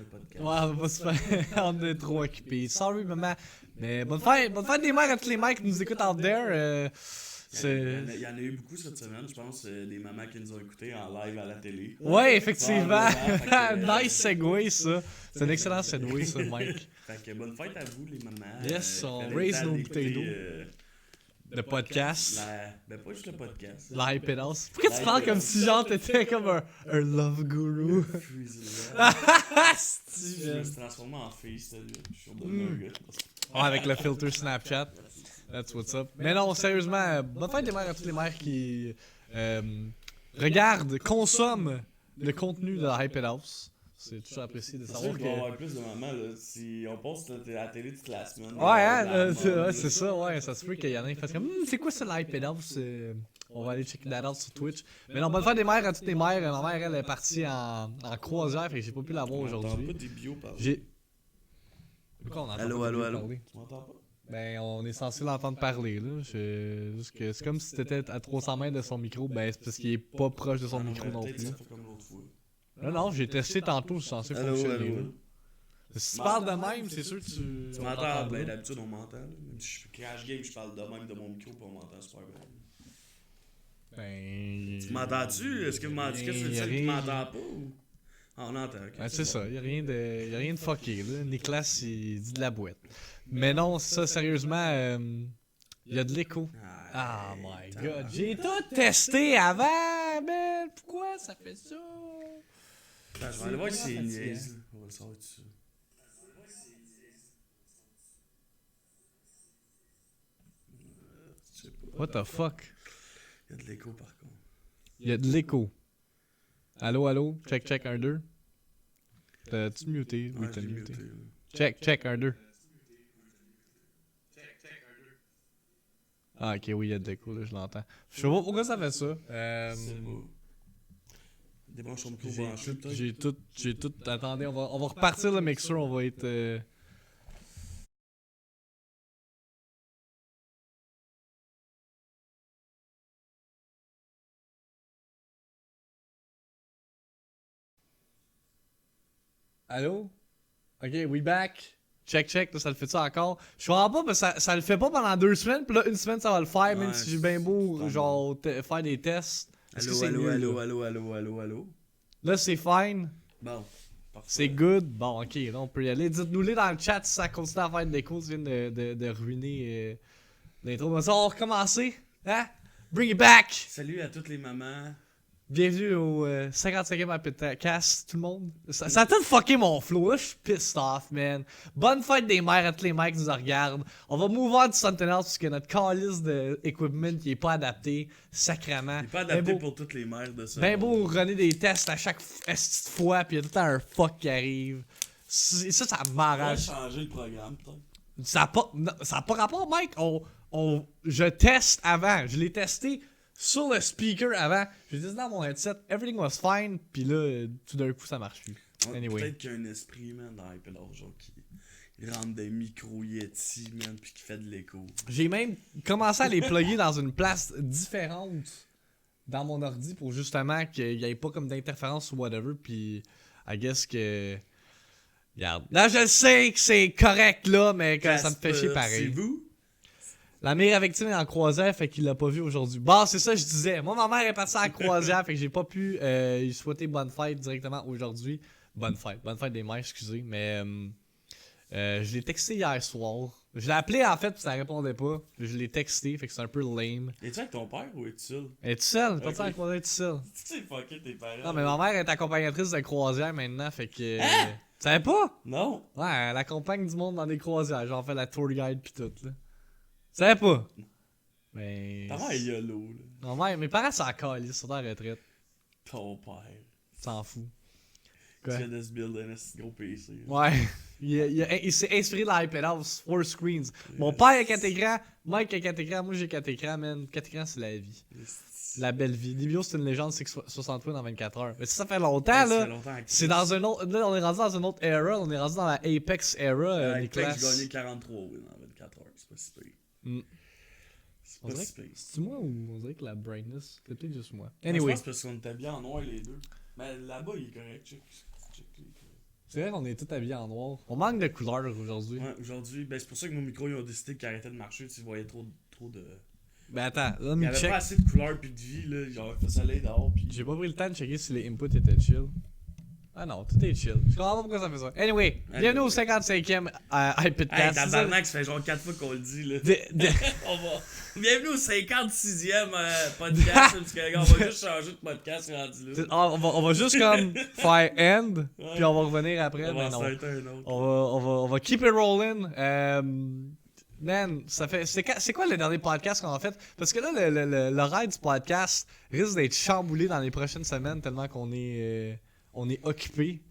un podcast. Ouais, on va se faire. On est trop occupés. Sorry, maman. Mais bonne fête des mères à tous les mecs qui nous écoutent out there. Il y en a eu beaucoup cette semaine, je pense, des mamans qui nous ont écoutés en live à la télé. Ouais, effectivement. Probablement, Nice segue, ça. C'est un excellent segue, ça, Mike. Fait que bonne fête à vous, les mamans. Yes, on prenez le raise temps nos d'écouter, bouteilles d'eau. Le podcast. Ben, pas juste le podcast. La Hype House. Pourquoi tu parles comme si genre t'étais comme un love guru? Je me suis transformé en fille, salut. Je suis devenu un gars. Ouais, avec le filter Snapchat. That's what's up. Mais non, sérieusement, bonne fête des mères à toutes les mères qui regardent, consomment le contenu de la Hype House. C'est toujours apprécié de C'est savoir sûr qu'il que. va y avoir plus de mamans là. Si on poste à la télé toute la semaine. Ouais, hein, c'est ça, ouais. Ça se peut qu'il y en ait qui fassent comme, c'est quoi ça, l'Hype House? On va aller checker that out sur Twitch. Mais non, bonne fête des mères à toutes les mères. Ma mère, elle est partie en croisière, fait que j'ai pas pu la voir On entend aujourd'hui. pas des bio parler. J'ai. Pourquoi on entend Allô, pas allô, Dieu allô. parler? Tu m'entends pas? Ben, on est censé l'entendre parler, là. Juste que c'est comme si t'étais à 300 mètres de son micro. Ben, c'est parce qu'il est pas proche de son Ah non, micro mais non peut-être plus. ça fait comme l'autre fois. Non, j'ai testé tantôt, c'est censé Allô, fonctionner. allô, là. allô. Si tu parles de même, c'est sûr que Tu on m'entends? t'entendra. Ben d'habitude on m'entend. Là. Même si je suis crash game, je parle de même de mon micro puis on m'entend super bien. Ben. Tu m'entends-tu? Est-ce que tu m'entends? Qu'est-ce que tu dis que tu m'entends pas ou? Ah, on entend, ok. Ben, c'est ça, y'a rien de fucké, là. Nicolas, il dit de la boîte. Mais non, ça, sérieusement, y a de l'écho. Ah, my god, j'ai tout testé avant, man. Pourquoi ça fait ça? Attends, je vais aller voir si c'est une niaise. On va le savoir dessus. Je sais pas. What the fuck? Il y a de l'écho par contre. Il y a de l'écho. Allô, allô? Check, check, 1, 2. T'as-tu muté? Oui, Ouais, t'as je l'ai muté. muté, là. Check, check, 1, 2. Ah, ok, oui, il y a de l'écho, là, je l'entends. Je sais pas pourquoi ça fait ça. C'est beau. Débranche ton micro branché peut-être. J'ai tout. Attendez, on va repartir le mixeur, on va être. Allô? Ok, we back. Check, check, là, ça le fait ça encore? Je comprends pas, parce que ça le fait pas pendant 2 semaines, puis là, une semaine, ça va le faire, même Ouais, si j'ai bien beau, c'est genre, faire des tests. Est-ce que Allô, c'est allô, mieux, allô, là? allô, allô, allô, allô. Là, c'est fine. Bon, parfait. C'est good. Bon, ok, là, on peut y aller. Dites-nous-les dans le chat si ça continue à faire de l'écho, tu viens de ruiner l'intro. Mais ça, on va recommencer. Hein? Bring it back! Salut à toutes les mamans. Bienvenue au 55e podcast, tout le monde. Ça a tout fucké mon flow, là, je suis pissed off, man. Bonne fête des mères à tous les mecs qui nous regardent. On va move on du Sentinel parce que notre calice d'équipement qui est pas adapté, sacrément. Il est pas adapté pour toutes les mères de ça. Ben beau runner des tests à chaque fois, pis y'a tout le temps un fuck qui arrive. Ça On va m'arrache. changer le programme, peut-être. Ça a pas rapport, Mike. Je teste avant. Je l'ai testé sur le speaker avant. Je l'ai testé dans mon headset. Everything was fine. Puis là, tout d'un coup, ça marche plus. Ouais, Anyway. Peut-être qu'il y a un esprit, man, dans Hyper genre qui rentre des micro Yeti, man, puis qui fait de l'écho. J'ai même commencé à les plugger dans une place différente dans mon ordi pour justement qu'il n'y ait pas comme d'interférence ou whatever. Puis, I guess que. Regarde. Là, je sais que c'est correct là, mais que ça me fait chier pareil. C'est vous? La meilleure victime est en croisière, fait qu'il l'a pas vu aujourd'hui. Bon, c'est ça que je disais. Moi, ma mère est partie en croisière, fait que j'ai pas pu lui souhaiter bonne fête directement aujourd'hui. Bonne fête des mères, excusez. Mais je l'ai texté hier soir. Je l'ai appelé en fait, puis ça répondait pas. Je l'ai texté, fait que c'est un peu lame. Es-tu avec ton père ou es-tu seul? Es-tu seul? Pas Ok. en croisière, es-tu seul? Tu sais, fucké tes parents. Non, mais ma mère est accompagnatrice de croisière maintenant, fait que. Tu savais pas? Non? Ouais, elle accompagne du monde dans des croisières. Genre, fait la tour guide pis tout, là. Tu savais pas? Ben. Ta mère est YOLO, là. Non, mais mes parents sont encore ils sont en retraite. Ton père. T'en fous. Tu Quoi? viens de se build un esti gros PC. là. Ouais. Il s'est inspiré de l'iPad House, 4 screens. Mon père a 4 écrans, Mike a 4 écrans, moi j'ai 4 écrans, man. 4 écrans, c'est la vie. Esti. La belle vie. Libio, c'est une légende, c'est 60 points dans 24 heures. Mais ça fait longtemps, Ça fait là. longtemps que- C'est dans un autre. Là, on est rendu dans une autre era. On est rendu dans la Apex era, Avec Nicolas. Apex, j'ai gagné 43 wins en 24 heures. C'est pas si pire. Mm. C'est On pas dirait si pire. C'est moi ou on dirait que la brightness, c'est peut-être juste moi. Je Anyway, pense parce qu'on était bien en noir les deux. Mais là-bas, il est correct. Check, il est correct. C'est vrai qu'on est tous habillés en noir. On manque de couleurs aujourd'hui. Ouais, aujourd'hui, ben c'est pour ça que nos micros ils ont décidé qu'ils arrêtaient de marcher, tu voyais trop de. Ben attends, là, Il y me avait check. pas assez de couleurs pis de vie, là. Genre, il fait soleil dehors pis. J'ai pas pris le temps de checker si les inputs étaient chill. Ah non, tout est chill. Je comprends pas pourquoi ça fait ça. Anyway, bienvenue au 55e Hey, iPodcast. tabarnak, ça fait genre 4 fois qu'on le dit, là. On va. Bienvenue au 56e podcast, parce que, on va juste changer de podcast rendu là. On va juste comme faire end, Ouais. puis on va revenir après. On va Mais en non. starter un autre. On va keep it rolling. Man, c'est quoi le dernier podcast qu'on a fait? Parce que là, l'horaire du podcast risque d'être chamboulé dans les prochaines semaines tellement qu'on est occupé.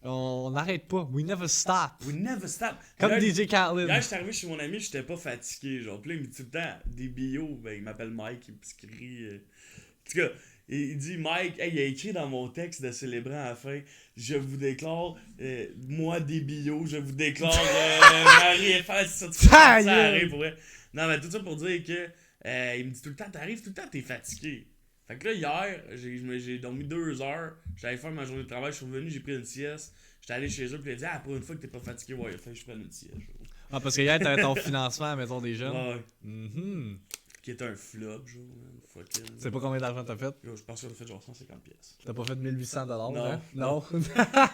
On n'arrête pas. We never stop. We never stop. Comme Hier, DJ Khaled. Hier, j'étais arrivé chez mon ami, j'étais pas fatigué. Genre, pis là, il me dit tout le temps des bio. Ben, il m'appelle Mike, il me crie. En tout cas, il dit Mike, hey, il a écrit dans mon texte de célébrant à la fin. Je vous déclare, moi des bio, je vous déclare Marie-Eiffel, c'est ça, tu Ta ça gueule. arrive pour vrai. Non, mais tout ça pour dire que il me dit tout le temps, t'arrives tout le temps, t'es fatigué. Fait que là, hier, j'ai dormi 2 heures, j'allais faire ma journée de travail, je suis revenu, j'ai pris une sieste. J'étais allé chez eux, puis il a dit, ah, pour une fois que t'es pas fatigué, ouais, il a fallu que je prenne une sieste. Ah, parce que hier, t'avais ton financement à la Maison des Jeunes. Ouais, Mhm. qui est un flop, genre, man. Fucking. Tu sais pas combien d'argent t'as fait? Yo, je pense qu'on a fait genre 150 pièces. T'as pas fait 1800$, Non. hein? Non.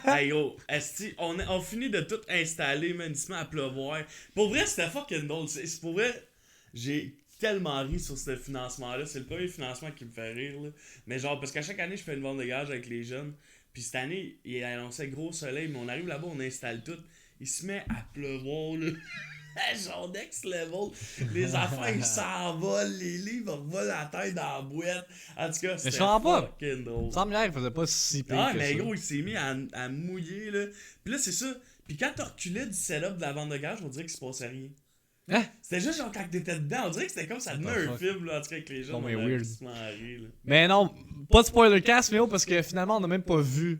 Hey yo, esti, on finit de tout installer, man, il se met à pleuvoir. Pour vrai, c'était fucking drôle. C'est pour vrai, j'ai tellement ri sur ce financement-là. C'est le premier financement qui me fait rire, là. Mais genre, parce qu'à chaque année, je fais une vente de gage avec les jeunes. Puis cette année, il annonçait gros soleil, mais on arrive là-bas, on installe tout. Il se met à pleuvoir, là. Genre next level. Les affaires, ils s'envolent, les livres volent la tête dans la boîte. En tout cas, c'était je comprends pas. fucking drôle. Il me semble hier, il faisait pas si pire Ah, que mais ça. gros, il s'est mis à mouiller, là. Puis là, c'est ça. Puis quand t'as reculé du setup de la vente de gage, on dirait qu'il se passait rien. Hein? C'était juste genre quand t'étais dedans, on dirait que c'était comme ça devenait What the un fuck? film, là, en tout cas, avec les gens. Non, mais on aurait weird. pu se marrer, là. Mais non, pas de spoiler cast, mais parce que finalement, on a même pas vu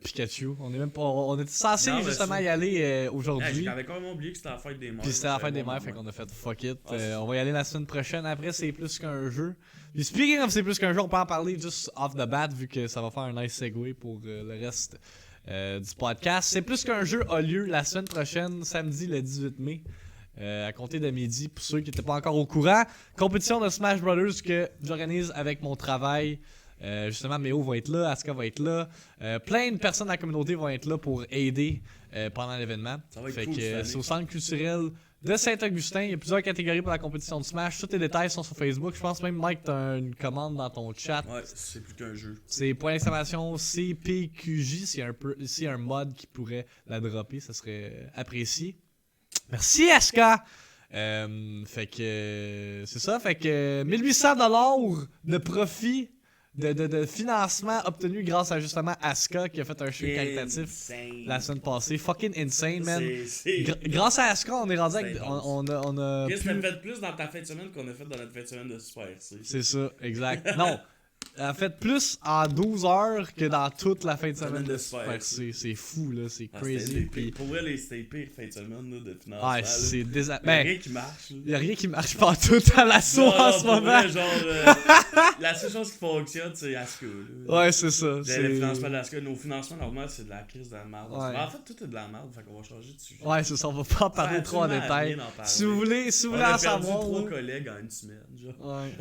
Pikachu. On était censé Non, mais justement c'est- y aller Hey, aujourd'hui. j'avais quand même oublié que c'était la fête des mères. Puis c'était la fête des Vraiment, mères, fait qu'on a fait fuck it. Ah, c'est- On va y aller la semaine prochaine. Après, c'est plus qu'un jeu. Puis speaking of c'est plus qu'un jeu, on peut en parler juste off the bat, vu que ça va faire un nice segue pour le reste du podcast. C'est plus qu'un jeu a lieu la semaine prochaine, samedi le 18 mai. À compter de midi, pour ceux qui n'étaient pas encore au courant. Compétition de Smash Brothers que j'organise avec mon travail. Justement, Méo va être là, Aska va être là. Plein de personnes de la communauté vont être là pour aider pendant l'événement. Ça va être Fait cool, que cette année. c'est au centre culturel de Saint-Augustin. Il y a plusieurs catégories pour la compétition de Smash. Tous les détails sont sur Facebook. Je pense même, Mike, t'as une commande dans ton chat. Ouais, c'est plus qu'un jeu. C'est point d'exclamation CPQJ. S'il y a un mod qui pourrait la dropper, ça serait apprécié. Merci, Aska! Fait que c'est ça. Fait que 1800$ de profit de financement obtenu grâce à justement Aska qui a fait un show caritatif Insane. la semaine passée. Fucking insane, man. C'est. Grâce à Aska, on est rendu avec. C'est On a Qu'est-ce que pu- t'as fait de plus dans ta fin de semaine qu'on a fait dans notre fin de semaine de Super RC? C'est ça, exact. Non, elle a fait plus en 12 heures que dans toute la fin de semaine de Super C. C'est fou, là. C'est Ah, crazy. c'était Puis, Pour vrai, c'était les pires fins de semaine là, de financement. ah, là. c'est Y'a Ben, rien qui marche. Là. y a rien qui marche pas tout à l'assaut Non, en non, ce pour moment. vrai, genre, la seule chose qui fonctionne, c'est Aska. Là. Ouais, c'est ça. Le c'est- financement d'Aska, nos financements normaux, c'est de la crise de la merde. Ouais. En fait, tout est de la merde, fait qu'on va changer de sujet. Ouais, c'est ça. On va pas en parler Ça a trop en absolument détail. rien d'en parler. Si vous voulez On en a perdu savoir. 3 là. collègues en une semaine. Genre. Ouais.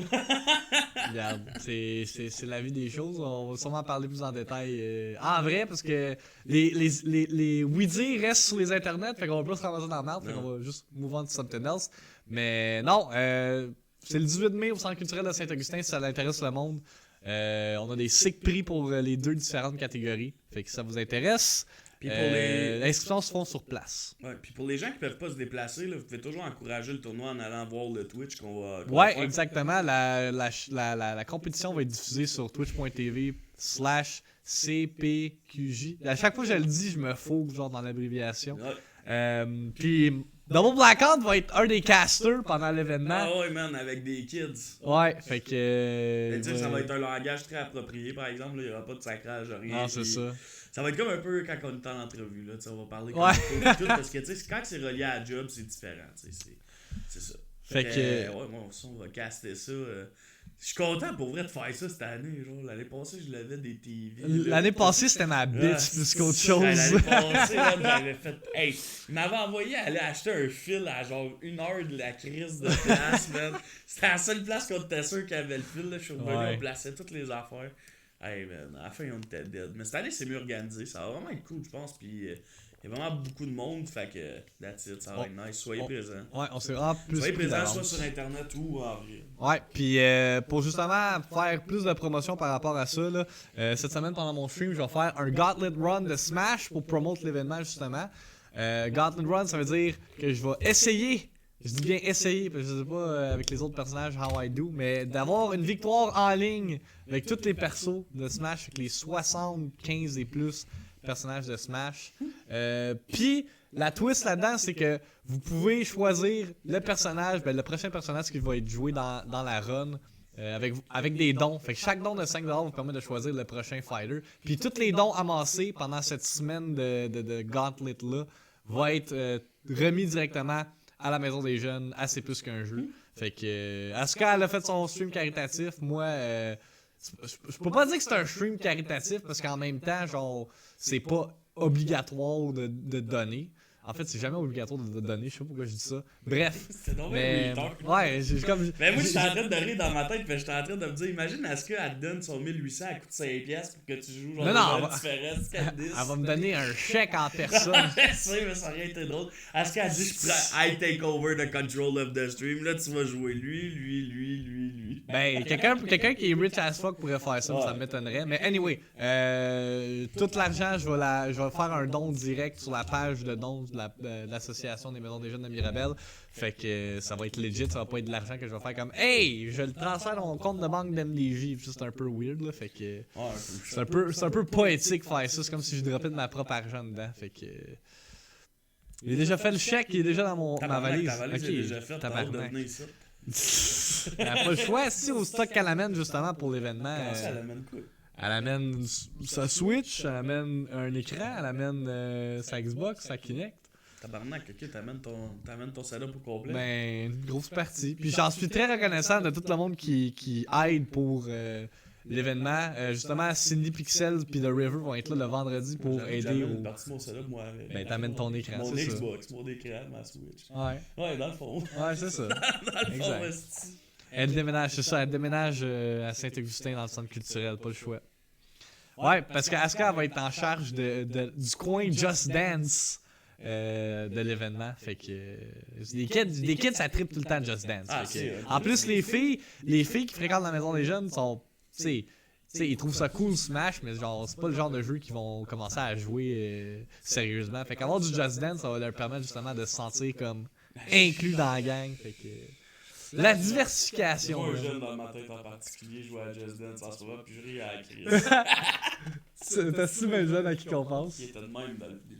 Regarde, c'est la vie des choses. On va sûrement parler plus en détail. En vrai, parce que les oui-dire restent sur les internets, fait qu'on va pas se ramasser dans la merde, fait qu'on va juste move on to something else. Mais non, c'est le 18 mai au Centre culturel de Saint-Augustin, si ça intéresse le monde. On a des sick prix pour les 2 différentes catégories. Fait que si ça vous intéresse, Puis pour les... les inscriptions se font sur place. Ouais, puis pour les gens qui peuvent pas se déplacer, là, vous pouvez toujours encourager le tournoi en allant voir le Twitch qu'on va Ouais, faire. exactement. La compétition va être diffusée sur twitch.tv/CPQJ. À chaque fois que je le dis, je me fous genre dans l'abréviation. Ouais. Puis Double Blackout va être un des casters pendant l'événement. Ah ouais, man, avec des kids. Ouais, fait que. Mais tu sais, ça va être un langage très approprié, par exemple. là, Il n'y aura pas de sacrage, rien. Ah, c'est puis ça. Ça va être comme un peu quand on est en entrevue. Là, tu sais, on va parler Ouais. comme il faut, puis tout, parce que tu sais, quand c'est relié à la job, c'est différent. Tu sais, c'est ça. Fait que. Ouais, moi aussi, on va caster ça. Je suis content pour vrai de faire ça cette année. Genre, l'année passée, je l'avais des TV. L'année passée, c'était ma bitch plus qu'autre chose. L'année passée, là, j'avais fait. Hey, il m'avait envoyé aller acheter un fil à genre 1 heure de la crise de place, man. C'était la seule place qu'on était sûr qu'il y avait le fil. Là. Je suis revenu, on plaçait toutes les affaires. Hey, man, à la fin, on était dead. Mais cette année, c'est mieux organisé. Ça va vraiment être cool, je pense. Puis. Il y a vraiment beaucoup de monde, fait que that's it, ça va être nice. Soyez présents. Ouais, on s'est vraiment plus. Soyez présents soit sur internet ou en vrai. Ouais, puis pour justement faire plus de promotion par rapport à ça, là, cette semaine pendant mon stream, je vais faire un Gauntlet Run de Smash pour promouvoir l'événement justement. Gauntlet Run, ça veut dire que je vais essayer, je dis bien essayer, parce que je sais pas avec les autres personnages how I do, mais d'avoir une victoire en ligne avec tous les persos de Smash, avec les 75 et plus personnages de Smash. Puis la twist là-dedans, c'est que vous pouvez choisir le personnage, le prochain personnage qui va être joué dans la run avec des dons. Fait que chaque don de 5$ vous permet de choisir le prochain fighter. Puis tous les dons amassés pendant cette semaine de Gauntlet là vont être remis directement à la Maison des Jeunes, assez plus qu'un jeu. Fait que Asuka, elle a fait son stream caritatif. Moi, je peux pas dire que c'est un stream caritatif parce qu'en même temps, genre, c'est pas obligatoire de donner. En fait, c'est jamais obligatoire de donner, je sais pas pourquoi je dis ça. Bref. C'est donc mais ouais, j'ai comme. Mais moi, je suis en train de rire dans ma tête, mais je suis en train de me dire, imagine, est-ce qu'elle te donne son 1800 à coût de 5$ pour que tu joues genre non, différence qu'elle dit. Elle va me donner un chèque en personne. Je sais, mais ça aurait été drôle. Est-ce qu'elle dit, I take over the control of the stream, là, tu vas jouer lui. Ben, quelqu'un qui est rich as fuck pourrait faire ça, ça m'étonnerait. Mais anyway, tout l'argent, je vais faire un don direct sur la page de dons de l'association des Maisons des Jeunes de Mirabel. Fait que ça va être legit, ça va pas être de l'argent que je vais faire comme hey, je le transfère dans mon compte de banque d'MDJ. C'est un peu weird là, fait que c'est un peu poétique faire ça, c'est comme si je droppais de ma propre argent dedans. Fait que il a déjà fait le chèque, il est déjà dans ma valise. Ta valise est déjà faite, t'as hâte de venir ici. Elle a pas le choix, si au stock qu'elle amène justement pour l'événement. Comment ça, elle amène quoi? Elle amène sa Switch, elle amène un écran, elle amène sa Xbox, sa Kinect. Tabarnak, ok, t'amènes ton setup au complet. Ben, une grosse partie. Puis j'en suis très reconnaissant de tout le monde qui aide pour l'événement. Justement, Cindy Pixel puis The River vont être là le vendredi pour aider une partie de mon setup, moi, avec. Ben, t'amènes ton écran, mon c'est Xbox, ça. mon écran, ma Switch. Ouais, dans le fond. Ouais, c'est ça. Dans le fond, Exact. Elle déménage, c'est ça, elle déménage à Saint-Augustin dans le centre culturel, pas le choix. Ouais, parce qu'Asuka va être en charge du coin Just Dance de l'événement. Fait que des kids ça tripe tout le temps Just Dance. En plus, les filles qui fréquentent la Maison des Jeunes sont, ils trouvent ça cool Smash, mais genre c'est pas le genre de jeu qu'ils vont commencer à jouer sérieusement. Fait qu'avoir du Just Dance, ça va leur permettre justement de se sentir comme inclus dans la gang. Fait que la diversification. Moi, un jeune dans ma tête en particulier jouait à Just Dance en ce moment, puis je ris à la crise. T'as si bien jeune à qui qu'on pense. Qui était de même dans le vidéo.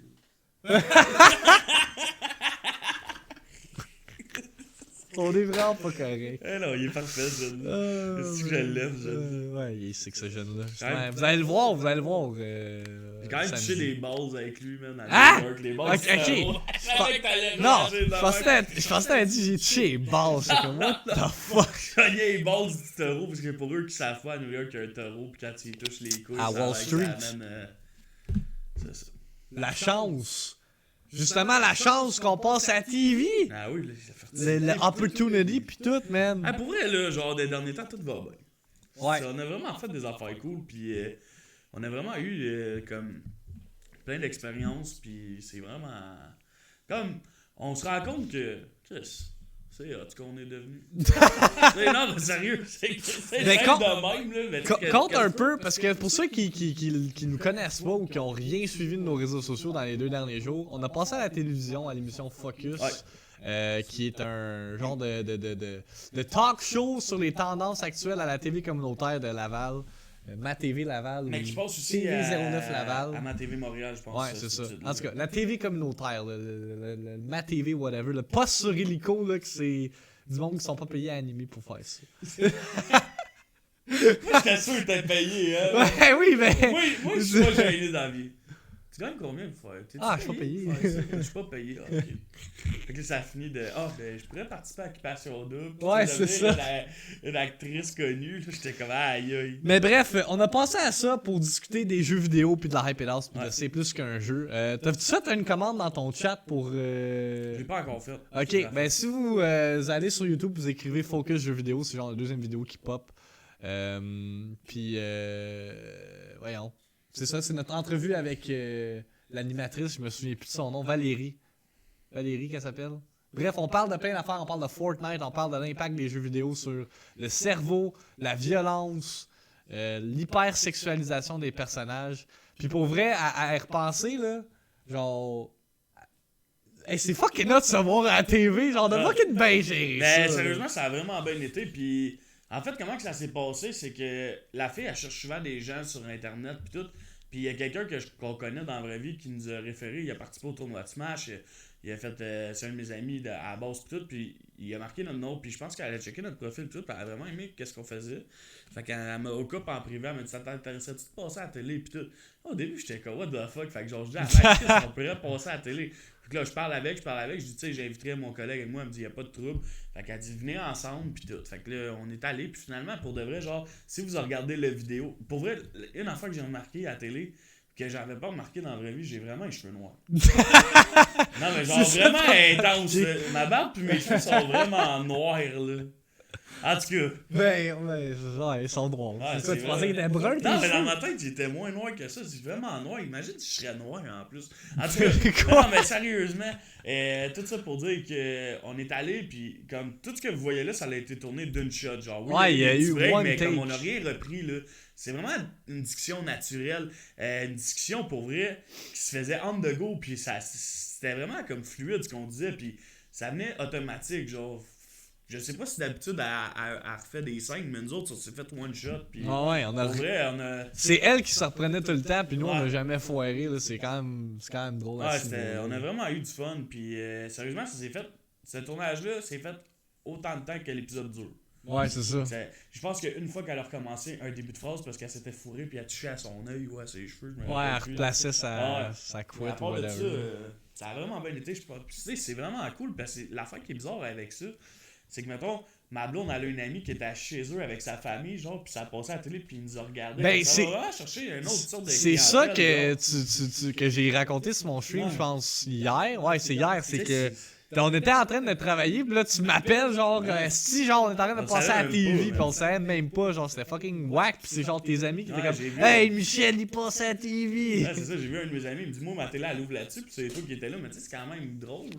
On est vraiment pas correct. Eh non, il est parfait, ce jeune-là. C'est que je l'aime, ce jeune-là. Ouais, il sait que ce jeune-là. Vous allez le voir. J'ai quand même touché les balls avec lui, man. Ah! Les balls, non, je pensais que t'avais dit j'ai touché les balls. C'est comme, what the fuck? Je cognais les balls du taureau, parce que pour eux qui savent pas à New York, il y a un taureau, puis quand tu y touches les couilles, à Wall Street. C'est ça. La chance. Justement, la chance qu'on passe à la TV. Ah oui, là, ça fait Le opportunity pis tout, man. Ah, pour vrai, là, genre, des derniers temps, tout va bien. Ouais. On a vraiment fait des affaires cool, puis on a vraiment eu comme plein d'expériences, puis c'est vraiment comme on se rend compte que Chris, c'est hot qu'on est devenu. Non, mais sérieux, c'est mais de même là. Mais compte un peu parce que pour ceux qui nous connaissent pas ou qui ont rien suivi de nos réseaux sociaux dans les 2 derniers jours, on a passé à la télévision à l'émission Focus. Ouais. Qui est un genre de talk show sur les tendances actuelles à la TV communautaire de Laval. Ma TV Laval. Mais je pense aussi TV 09 Laval. À Ma TV Montréal, je pense. Ouais, c'est ça. En tout cas, la TV communautaire, le Ma TV whatever, le poste sur Helico, là, que c'est du monde qui sont pas payés à animer pour faire ça. Moi, j'étais sûr que t'es payé, hein. Ouais, oui, mais... Moi, je suis pas gêné dans la vie. gagnes combien pour faire? Ah, je suis pas payé. Je suis pas payé, ok. Fait que là, ça a fini de. Ben, je pourrais participer à Occupation Double. Ouais, c'est ça. Une actrice connue, là, j'étais comme aïe aïe. Mais bref, on a pensé à ça pour discuter des jeux vidéo puis de la Hype House puis de c'est plus qu'un jeu. T'as-tu fait une commande dans ton chat pour. Je l'ai pas encore fait. Ok, ben si vous allez sur YouTube, vous écrivez Focus Jeux vidéo, c'est genre la deuxième vidéo qui pop. Puis, voyons. C'est ça, c'est notre entrevue avec l'animatrice, je me souviens plus de son nom, Valérie. Valérie, qu'elle s'appelle? Bref, on parle de plein d'affaires, on parle de Fortnite, on parle de l'impact des jeux vidéo sur le cerveau, la violence, l'hypersexualisation des personnages. Puis pour vrai, à y repenser, là, genre... Hey, c'est fucking hot de se voir à la TV, genre de fucking bien géré Ben, ça. sérieusement, ça a vraiment bien été, puis... En fait, comment que ça s'est passé, c'est que la fille, elle cherche souvent des gens sur Internet, puis tout. Puis il y a quelqu'un qu'on connaît dans la vraie vie qui nous a référé, il a participé au tournoi de Smash, il a fait, c'est un de mes amis à la base, puis tout, puis il a marqué notre nom, puis je pense qu'elle a checké notre profil, tout, puis elle a vraiment aimé qu'est-ce qu'on faisait. Fait qu'elle m'a au coup en privé, elle m'a dit ça t'intéresserait-tu de passer à la télé, puis tout. Au début, j'étais comme, what the fuck, fait que genre, je dis à Max, on pourrait passer à la télé. Fait que là, je parle avec, je dis, tu sais, j'inviterais mon collègue avec moi, elle me dit, y a pas de trouble. Fait qu'elle dit, venez ensemble, puis tout. Fait que là, on est allé, puis finalement, pour de vrai, genre, si vous regardez la vidéo, pour vrai, une affaire que j'ai remarqué à la télé, que j'avais pas remarqué dans la vraie vie, j'ai vraiment les cheveux noirs. Non, mais genre, vraiment intense, là. Ma barbe puis mes cheveux sont vraiment noirs, là. En tout cas. Ouais, ils sont drôles. Ouais, c'est quoi, tu pensais qu'ils étaient bruns? Non, mais dans ma tête, j'étais moins noir que ça. C'est vraiment noir. Imagine si je serais noir en plus. En tout cas, non, mais sérieusement, tout ça pour dire qu'on est allé, puis comme tout ce que vous voyez là, ça a été tourné d'une shot. Genre, oui, ouais, il y a eu break, one mais take. comme on n'a rien repris, là. C'est vraiment une discussion naturelle, une discussion pour vrai qui se faisait on the go, puis c'était vraiment comme fluide ce qu'on disait, puis ça venait automatique, genre. Je sais pas si d'habitude elle refait des scènes, mais nous autres, on s'est fait one shot. Puis ouais, on a... Pour vrai, on a. C'est elle qui se reprenait tout le temps, puis nous, on n'a jamais foiré. Là. C'est quand même drôle. Ouais, on a vraiment eu du fun. Puis sérieusement, ça s'est fait. Ce tournage-là s'est fait autant de temps que l'épisode dure. Ouais, c'est ça. Je pense qu'une fois qu'elle a recommencé un début de phrase parce qu'elle s'était fourrée puis elle touchait à son œil ou à ses cheveux. Ouais, elle replaçait sa couette ou whatever. Ça a vraiment bien été. Tu sais, c'est vraiment cool parce que l'affaire qui est bizarre avec ça, c'est que, mettons, ma blonde, elle a une amie qui était chez eux avec sa famille, genre, puis ça passait à la télé, puis ils nous a regardé. Ben, ça va vraiment chercher une autre sorte de c'est ça que, genre. que j'ai raconté sur mon stream, Ouais. je pense, hier. Ouais, c'est hier. C'est Tu sais, que on était en train de travailler, puis là, tu m'appelles, genre, si, genre, on est en train de On passer savait à la même TV, pas, puis on savait même pas, genre, c'était fucking whack, puis c'est genre tes amis qui étaient Ouais, comme, j'ai vu. hey, Michel, il passe à la TV. Ouais, c'est ça, j'ai vu un de mes amis, il me dit, moi, ma télé, elle ouvre là-dessus, puis c'est toi qui étais là, mais tu sais, c'est quand même drôle.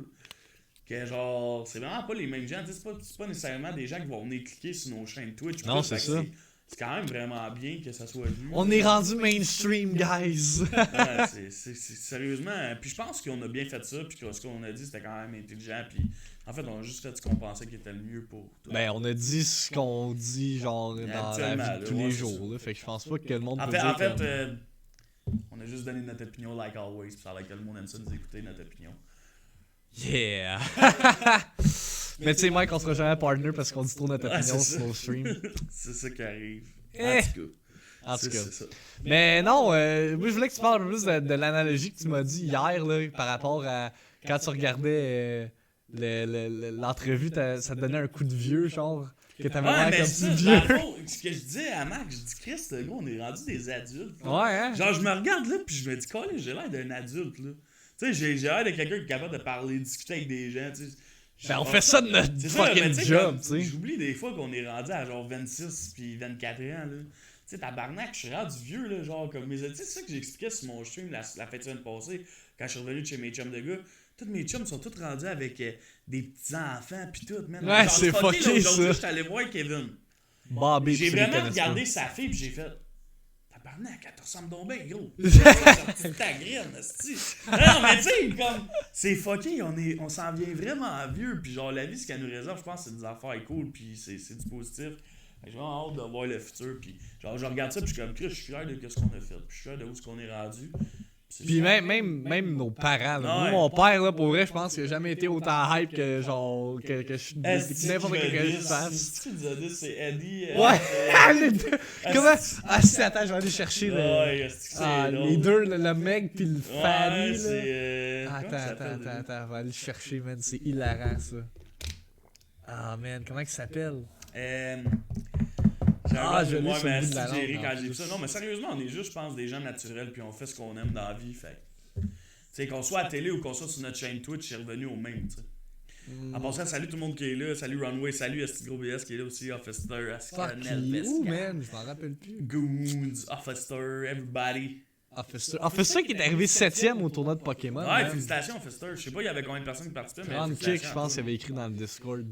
Que genre, c'est vraiment pas les mêmes gens, tu sais, c'est pas nécessairement des gens qui vont venir cliquer sur nos chaînes Twitch. Non, tout, c'est fait ça. que c'est quand même vraiment bien que ça soit vu. On est rendu mainstream, guys. Ouais, c'est sérieusement. Puis je pense qu'on a bien fait ça, puis que ce qu'on a dit, c'était quand même intelligent, puis en fait, on a juste fait ce qu'on pensait qui était le mieux pour toi. Ben, on a dit ce qu'on dit, genre, dans la vie de tous les jours, là. Fait que je pense pas que le monde peut dire En fait, comme- on a juste donné notre opinion like always, puis ça a l'air que le monde aime ça nous écouter, notre opinion. Yeah! Mais tu sais, Mike, on sera jamais partner parce qu'on dit trop notre opinion c'est sur ça. nos streams. C'est ça qui arrive. Eh. En tout cas. En tout cas. C'est ça. Mais non, moi je voulais que tu parles un peu plus de l'analogie que tu m'as dit hier là, par rapport à quand tu regardais l'entrevue, ça te donnait un coup de vieux, genre, que t'avais Ouais, l'air mais comme ça, petit dans le vieux. fond, ce que je disais à Max, je dis, Chris, le gars, on est rendu des adultes. là. Ouais, hein? Genre, je me regarde là, puis je me dis, Colin, j'ai l'air d'un adulte, là. Tu sais, j'ai l'air de quelqu'un qui est capable de parler, discuter avec des gens, tu sais. Ben, on fait ça de notre C'est ça, mais fucking tu sais, job, comme, tu sais. j'oublie des fois qu'on est rendu à genre 26 puis 24 ans, là. Tu sais, tabarnak, je suis rendu vieux, là, genre, comme mes... Tu sais, c'est ça que j'expliquais sur mon stream la fin de semaine passée, quand je suis revenu de chez mes chums de gars. Tous mes chums sont tous rendus avec des petits-enfants pis tout, man. Ouais, Genre, c'est fucké, là, fucké, aujourd'hui, ça. j'étais allé voir Kevin. Bobby, J'ai tu les vraiment connais regardé pas. sa fille pis j'ai fait... Tabarnak, elle te ressemble donc bien, gros. Ça sorti de ta graine, esti. Non, mais tu sais, comme... C'est fucké, on s'en vient vraiment vieux. Puis genre, la vie, ce qu'elle nous réserve, je pense, c'est des affaires cool. Puis c'est du positif. J'ai vraiment hâte de voir le futur. Puis genre, je regarde ça, puis je suis comme, Chris, je suis fier de ce qu'on a fait. Puis je suis fier de où ce qu'on est rendu. Puis même nos parents, là. Moi, Ouais. mon père, là, pour vrai, je pense qu'il a jamais été autant hype que genre que n'importe quel que je fasse. C'est Eddie. Ouais! Les deux. Comment? Ah, si, attends, je vais aller chercher le. Ouais, Les deux, le Meg pis le Fanny, Ouais, là. c'est. Attends, on va aller le chercher, man. C'est hilarant, ça. Ah, man, comment il s'appelle? Je l'ai sur le bout de la langue, quand en j'ai vu plus. ça. Non, mais sérieusement, on est juste, je pense, des gens naturels, puis on fait ce qu'on aime dans la vie. Fait tu sais, qu'on soit à la télé ou qu'on soit sur notre chaîne Twitch, c'est revenu au même, tu sais. En passant, salut tout le monde qui est là. Salut Runway, salut Esti Gros BS qui est là aussi. Officer, Fuck, il est où, man? Je m'en rappelle plus. Goons, Officer, everybody. Officer qui est arrivé 7ème au tournoi de Pokémon. Ouais, man. félicitations, Officer. Je sais pas, il y avait combien de personnes qui participaient, mais. 30 félicitations kicks, je à pense, toi. il avait écrit dans le Discord.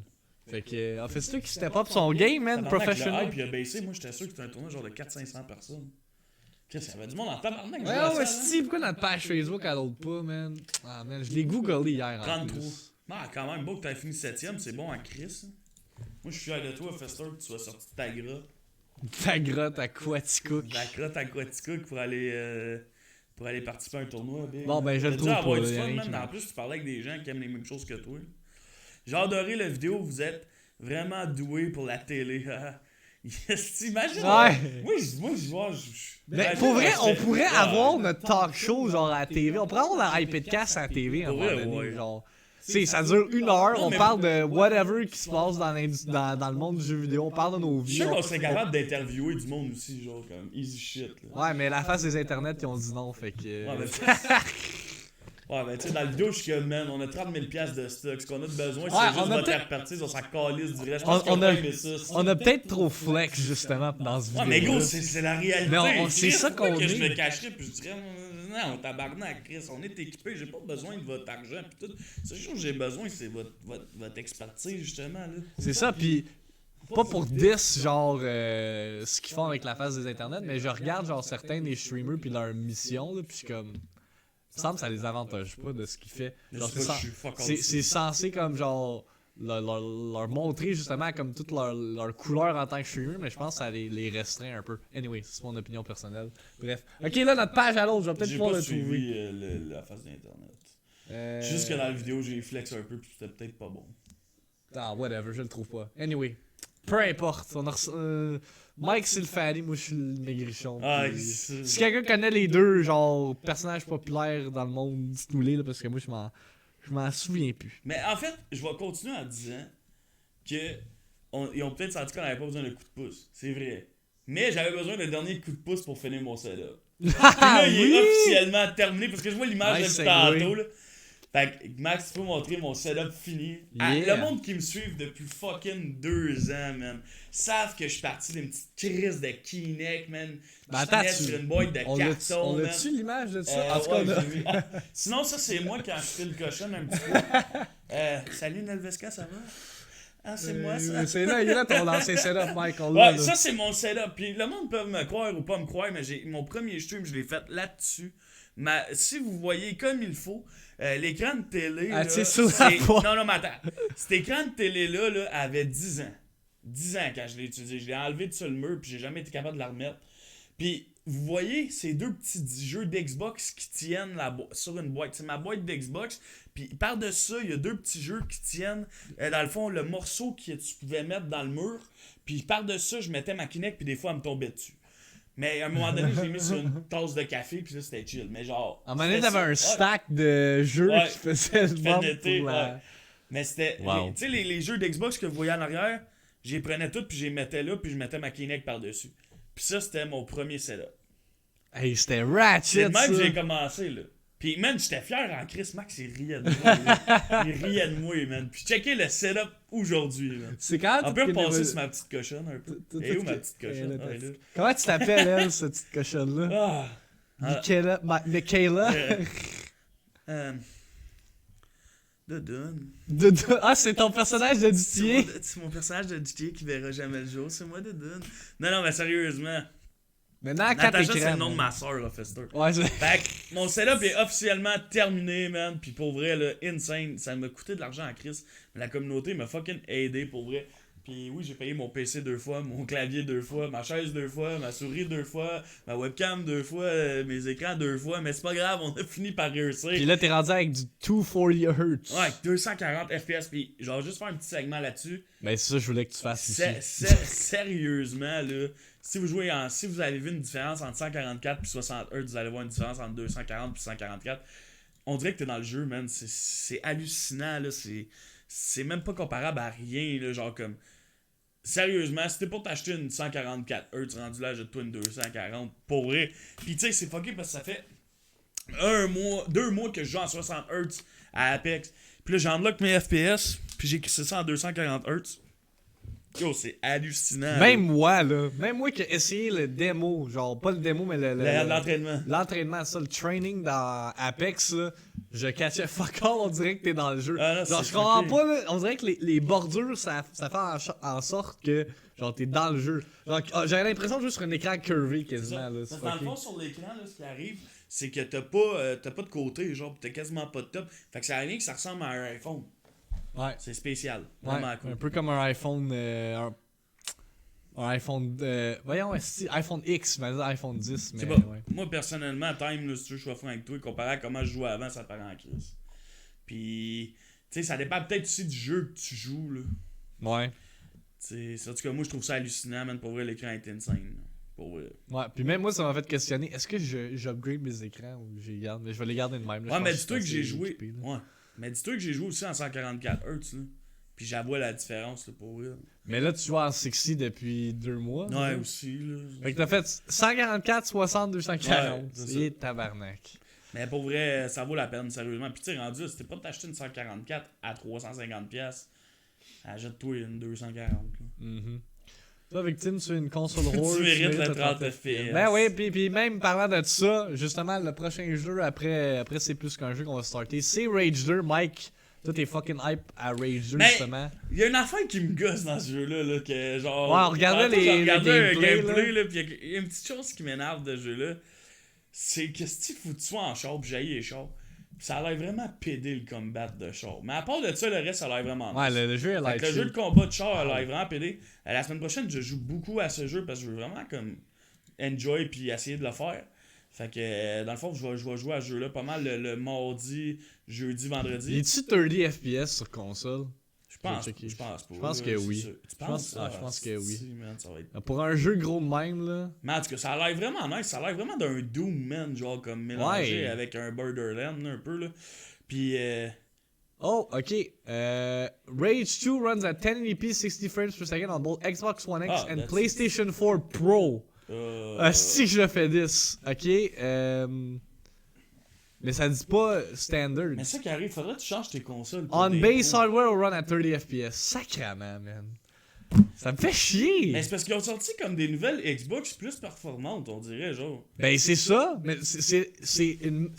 Fait que Officer qui step up son game, man, Tabarnak, professionnel. le hype, il a baissé. Moi, j'étais sûr que c'était un tournoi genre de 400-500 personnes. Qu'est-ce qu'il y avait du monde en tabarnak? Ouais, si, pourquoi notre page Facebook elle l'autre pas, man? Ah, man, je l'ai googlé hier. En 33. plus. Ah, quand même, beau que t'aies fini 7ème, c'est bon en Chris. Moi, je suis fier de toi, Fester, que tu sois sorti de ta grotte. Ta grotte à Quaticook. De la grotte à Quaticook pour aller participer à un tournoi. Big. Bon, ben, je le T'as dû trouve avoir pas, du là, y a fun, rien man. qui En marche. plus, tu parlais avec des gens qui aiment les mêmes choses que toi. J'ai adoré la vidéo, vous êtes vraiment doué pour la télé. Yes, t'imagines? Ouais. Moi, je vois. Mais pour vrai, on pourrait avoir notre talk show genre à la TV. On pourrait avoir un iPadcast à la TV à un Pour moment vrai, donné. ouais. Genre. Tu sais, ça dure 1 heure, Non, on mais- parle de whatever qui se passe dans le monde du jeu vidéo, on parle de nos Je vies. suis sûr qu'on serait capable d'interviewer du monde aussi, genre comme easy shit. Là. Ouais, mais la face des internets, ils ont dit non, fait que. Ouais, mais ouais, ben tu sais, dans la vidéo, je suis comme, man, on a 30 000 $$ de stock. Ce qu'on a de besoin, c'est Ouais, juste on a votre peut-être- expertise, on s'en calisse du reste. Je pense On qu'on a- a aimé ça. On a peut-être trop flex justement dans ce vidéo. Ouais, mais gros, c'est la réalité. Mais c'est Chris, ça pourquoi qu'on que je est. me cacherais puis je dirais, non, tabarnak, Chris, on est équipé, j'ai pas besoin de votre argent pis tout. C'est chose que j'ai besoin, c'est votre expertise, justement, là. C'est ça, puis pas pour 10 genre ce qu'ils font avec la face des internets, mais je regarde genre certains des streamers puis leur mission là, puis comme il me semble que ça les avantage pas de ce qu'ils font. Genre, Je sais pas, je suis fuck all c'est censé comme genre leur montrer justement comme toute leur couleur en tant que streamer, mais je pense que ça les restreint un peu. Anyway, c'est mon opinion personnelle. Bref. Ok, là notre page à l'autre, je vais peut-être J'ai pouvoir pas le trouver. suivi la face d'internet. Juste que dans la vidéo, j'ai flex un peu pis c'était peut-être pas bon. Ah, whatever, je le trouve pas. Anyway. Peu importe. Mike, c'est le Fanny, moi je suis le maigrichon. Ah, puis- c'est- Si quelqu'un connaît les deux, genre, personnages populaires dans le monde, dites-nous-les, là, parce que moi je m'en souviens plus. Mais en fait, je vais continuer en disant que ils ont peut-être senti qu'on avait pas besoin de coup de pouce. C'est vrai. Mais j'avais besoin d'un dernier coup de pouce pour finir mon setup. Puis là, il est officiellement terminé parce que je vois l'image Nice depuis tantôt. segue. Là. Fait que Max, tu peux montrer mon setup fini. Yeah. Le monde qui me suit depuis fucking 2 ans, man, savent que je suis parti d'une petite crise de Kinect, man. Ben, Je attends, tenais sur une boîte de On carton, man. a-tu l'image de ça? En tout cas, Ouais, on a- j'ai vu. Sinon, ça, c'est moi quand je fais le cochon un petit peu. Salut Nelveska, ça va? Ah, c'est moi, ça. C'est là, il est là ton ancien setup, Mike. on Ouais, l'a, là. ça, c'est mon setup. Puis le monde peut me croire ou pas me croire, mais mon premier stream, je l'ai fait là-dessus. Mais si vous voyez comme il faut, l'écran de télé. Ah, là, tu sais, sur la porte. Non, mais attends. Cet écran de télé-là là, avait 10 ans. 10 ans quand je l'ai utilisé. Je l'ai enlevé de sur le mur, puis j'ai jamais été capable de la remettre. Puis, vous voyez ces deux petits jeux d'Xbox qui tiennent sur une boîte. C'est ma boîte d'Xbox. Puis, par-dessus ça, il y a deux petits jeux qui tiennent, dans le fond, le morceau que tu pouvais mettre dans le mur. Puis, par-dessus ça, je mettais ma Kinect, puis des fois, elle me tombait dessus. Mais à un moment donné, je l'ai mis sur une tasse de café, puis là, c'était chill. Mais genre. À un moment donné, c'était t'avais un ça. Ouais. stack de jeux Ouais. qui faisait le bump Fenêtre, pour la... ouais. Mais c'était. Wow. Tu sais, les jeux d'Xbox que vous voyez en arrière, j'y prenais toutes, puis je les mettais là, puis je mettais ma Kinect par-dessus. Puis ça, c'était mon premier setup. Hey, c'était C'est ratchet, de même que ça. j'ai commencé, là. Puis, man, j'étais fier en Chris. Max, il riait de moi. Là. Il riait de moi, man. Puis, checker le setup aujourd'hui, man. C'est quand On peut repasser sur ma petite cochonne un peu. Et où ma petite cochonne? Ah, elle est là. Comment tu t'appelles, elle, cette petite cochonne-là? Ah! Michaela? Michaela? Dodon. Ah, c'est ton personnage de Dutier? C'est mon personnage de DJ qui verra jamais le jour. C'est moi, Dodon. Non, mais sérieusement. Maintenant, à 4 Natacha, c'est écrans. le nom de man. ma soeur, là, Fester. Ouais, c'est... Fait que mon setup est officiellement terminé, man. Puis pour vrai, là, insane. Ça m'a coûté de l'argent à Chris. Mais la communauté m'a fucking aidé pour vrai. Puis oui, j'ai payé mon PC 2 fois, mon clavier 2 fois, ma chaise 2 fois, ma souris 2 fois, ma webcam 2 fois, mes écrans 2 fois, mais c'est pas grave, on a fini par réussir. Puis là, t'es rendu avec du 240 Hz. Ouais, 240 FPS, puis genre juste faire un petit segment là-dessus. Ben, c'est ça que je voulais que tu fasses ici. Sérieusement, là, si vous avez vu une différence entre 144 puis 60 Hz, vous allez voir une différence entre 240 puis 144. On dirait que t'es dans le jeu, man. C'est hallucinant, là. C'est même pas comparable à rien, là. Genre comme. Sérieusement, si t'es pour t'acheter une 144 Hz, rendu là, jette-toi une 240. Pour vrai. Pis tu sais, c'est fucké parce que ça fait 2 mois que je joue en 60 Hz à Apex. Puis là, j'unlock mes FPS. Puis j'ai crissé ça en 240 Hz. Yo, c'est hallucinant. Même moi, là. Même moi qui ai essayé le démo. Genre, pas le démo, mais L'entraînement. L'entraînement, ça, le training dans Apex, là. Je catchais fuck all, on dirait que t'es dans le jeu. Ah, là, genre, c'est je comprends fucké. pas, là. On dirait que les bordures, ça fait en sorte que, genre, t'es dans le jeu. Genre, j'avais l'impression de jouer sur un écran curvé quasiment, là. Parce C'est que dans le fucké. fond, sur l'écran, là, ce qui arrive, c'est que t'as pas de côté, genre, pis t'as quasiment pas de top. Fait que ça a rien que ça ressemble à un iPhone. Ouais. C'est spécial. Ouais, Vraiment cool. un peu comme un iPhone. Un iPhone. Voyons, iPhone X, mais iPhone 10. Mais, C'est pas, ouais. moi, personnellement, Time, là, si tu veux, je suis franc avec toi, comparé à comment je jouais avant, ça paraît en crise. Puis, tu sais, ça dépend peut-être aussi du jeu que tu joues, là. Ouais. Tu sais, en tout cas, moi, je trouve ça hallucinant, man. Pour vrai, l'écran est insane. Là. Pour vrai. Ouais, puis même moi, ça m'a fait questionner. Est-ce que j'upgrade mes écrans ou je les garde? Mais je vais les garder de même. Là, Ouais, je mais pense dis-toi que c'est j'ai assez joué. équipé, là. Ouais. Mais dis-toi que j'ai joué aussi en 144 Hz, là. Puis j'avoue la différence, là, pour vrai. Mais là, tu joues en 60 depuis 2 mois. Ouais, là. aussi, là. Fait que t'as fait 144, 60, 240. Ouais, c'est C'est tabarnak. Mais pour vrai, ça vaut la peine, sérieusement. Puis tu sais, rendu, si t'es pas de t'acheter une 144 à 350$, achète-toi une 240. Là. Mhm. Toi, Victime, tu es une console rose. Tu mérites le 30 FPS. Ben oui, puis même parlant de ça, justement, le prochain jeu, après c'est plus qu'un jeu qu'on va starter, c'est Rage 2. Mike, toi, t'es fucking hype à Rage 2, Mais- justement. Il y a une affaire qui me gosse dans ce jeu-là, là, que genre. Ouais, on regardait tantôt, j'ai les regardé un gameplays, gameplay, là, pis il y a une petite chose qui m'énerve de ce jeu-là. C'est que si faut que tu sois en char, pis j'haïs les chars. Pis ça a l'air vraiment pédé le combat de char. Mais à part de ça, le reste, ça a l'air vraiment Ouais, nice. le jeu est Fait light. que le jeu de combat de char a l'air vraiment pédé. La semaine prochaine, je joue beaucoup à ce jeu parce que je veux vraiment comme enjoy puis essayer de le faire. Fait que dans le fond, je vais jouer à ce jeu-là pas mal le mardi, jeudi, vendredi. Il est-tu 30 FPS sur console? Je pense checker. je pense pas. Je pense là, que c'est oui. sûr. Tu Je pense- penses? je pense que oui. si, man, ça va être... Pour un jeu gros de même, là. Mais en tout cas, ça a l'air vraiment nice. Ça a l'air vraiment d'un Doom, man. Genre comme mélangé Ouais. avec un Borderlands, là, un peu. Là. Puis, Oh, ok. Rage 2 runs at 1080p 60 frames per second on both Xbox One X Ah, and that's- PlayStation 4 Pro. Si je le fais 10. Ok. Mais ça dit pas standard. mais ça qui arrive, faudrait que tu changes tes consoles. pour On des base pros. hardware will run at 30 FPS. Sacrament, man. Ça me fait chier. Mais c'est parce qu'ils ont sorti comme des nouvelles Xbox plus performantes, on dirait, genre. Ben c'est ça, mais c'est une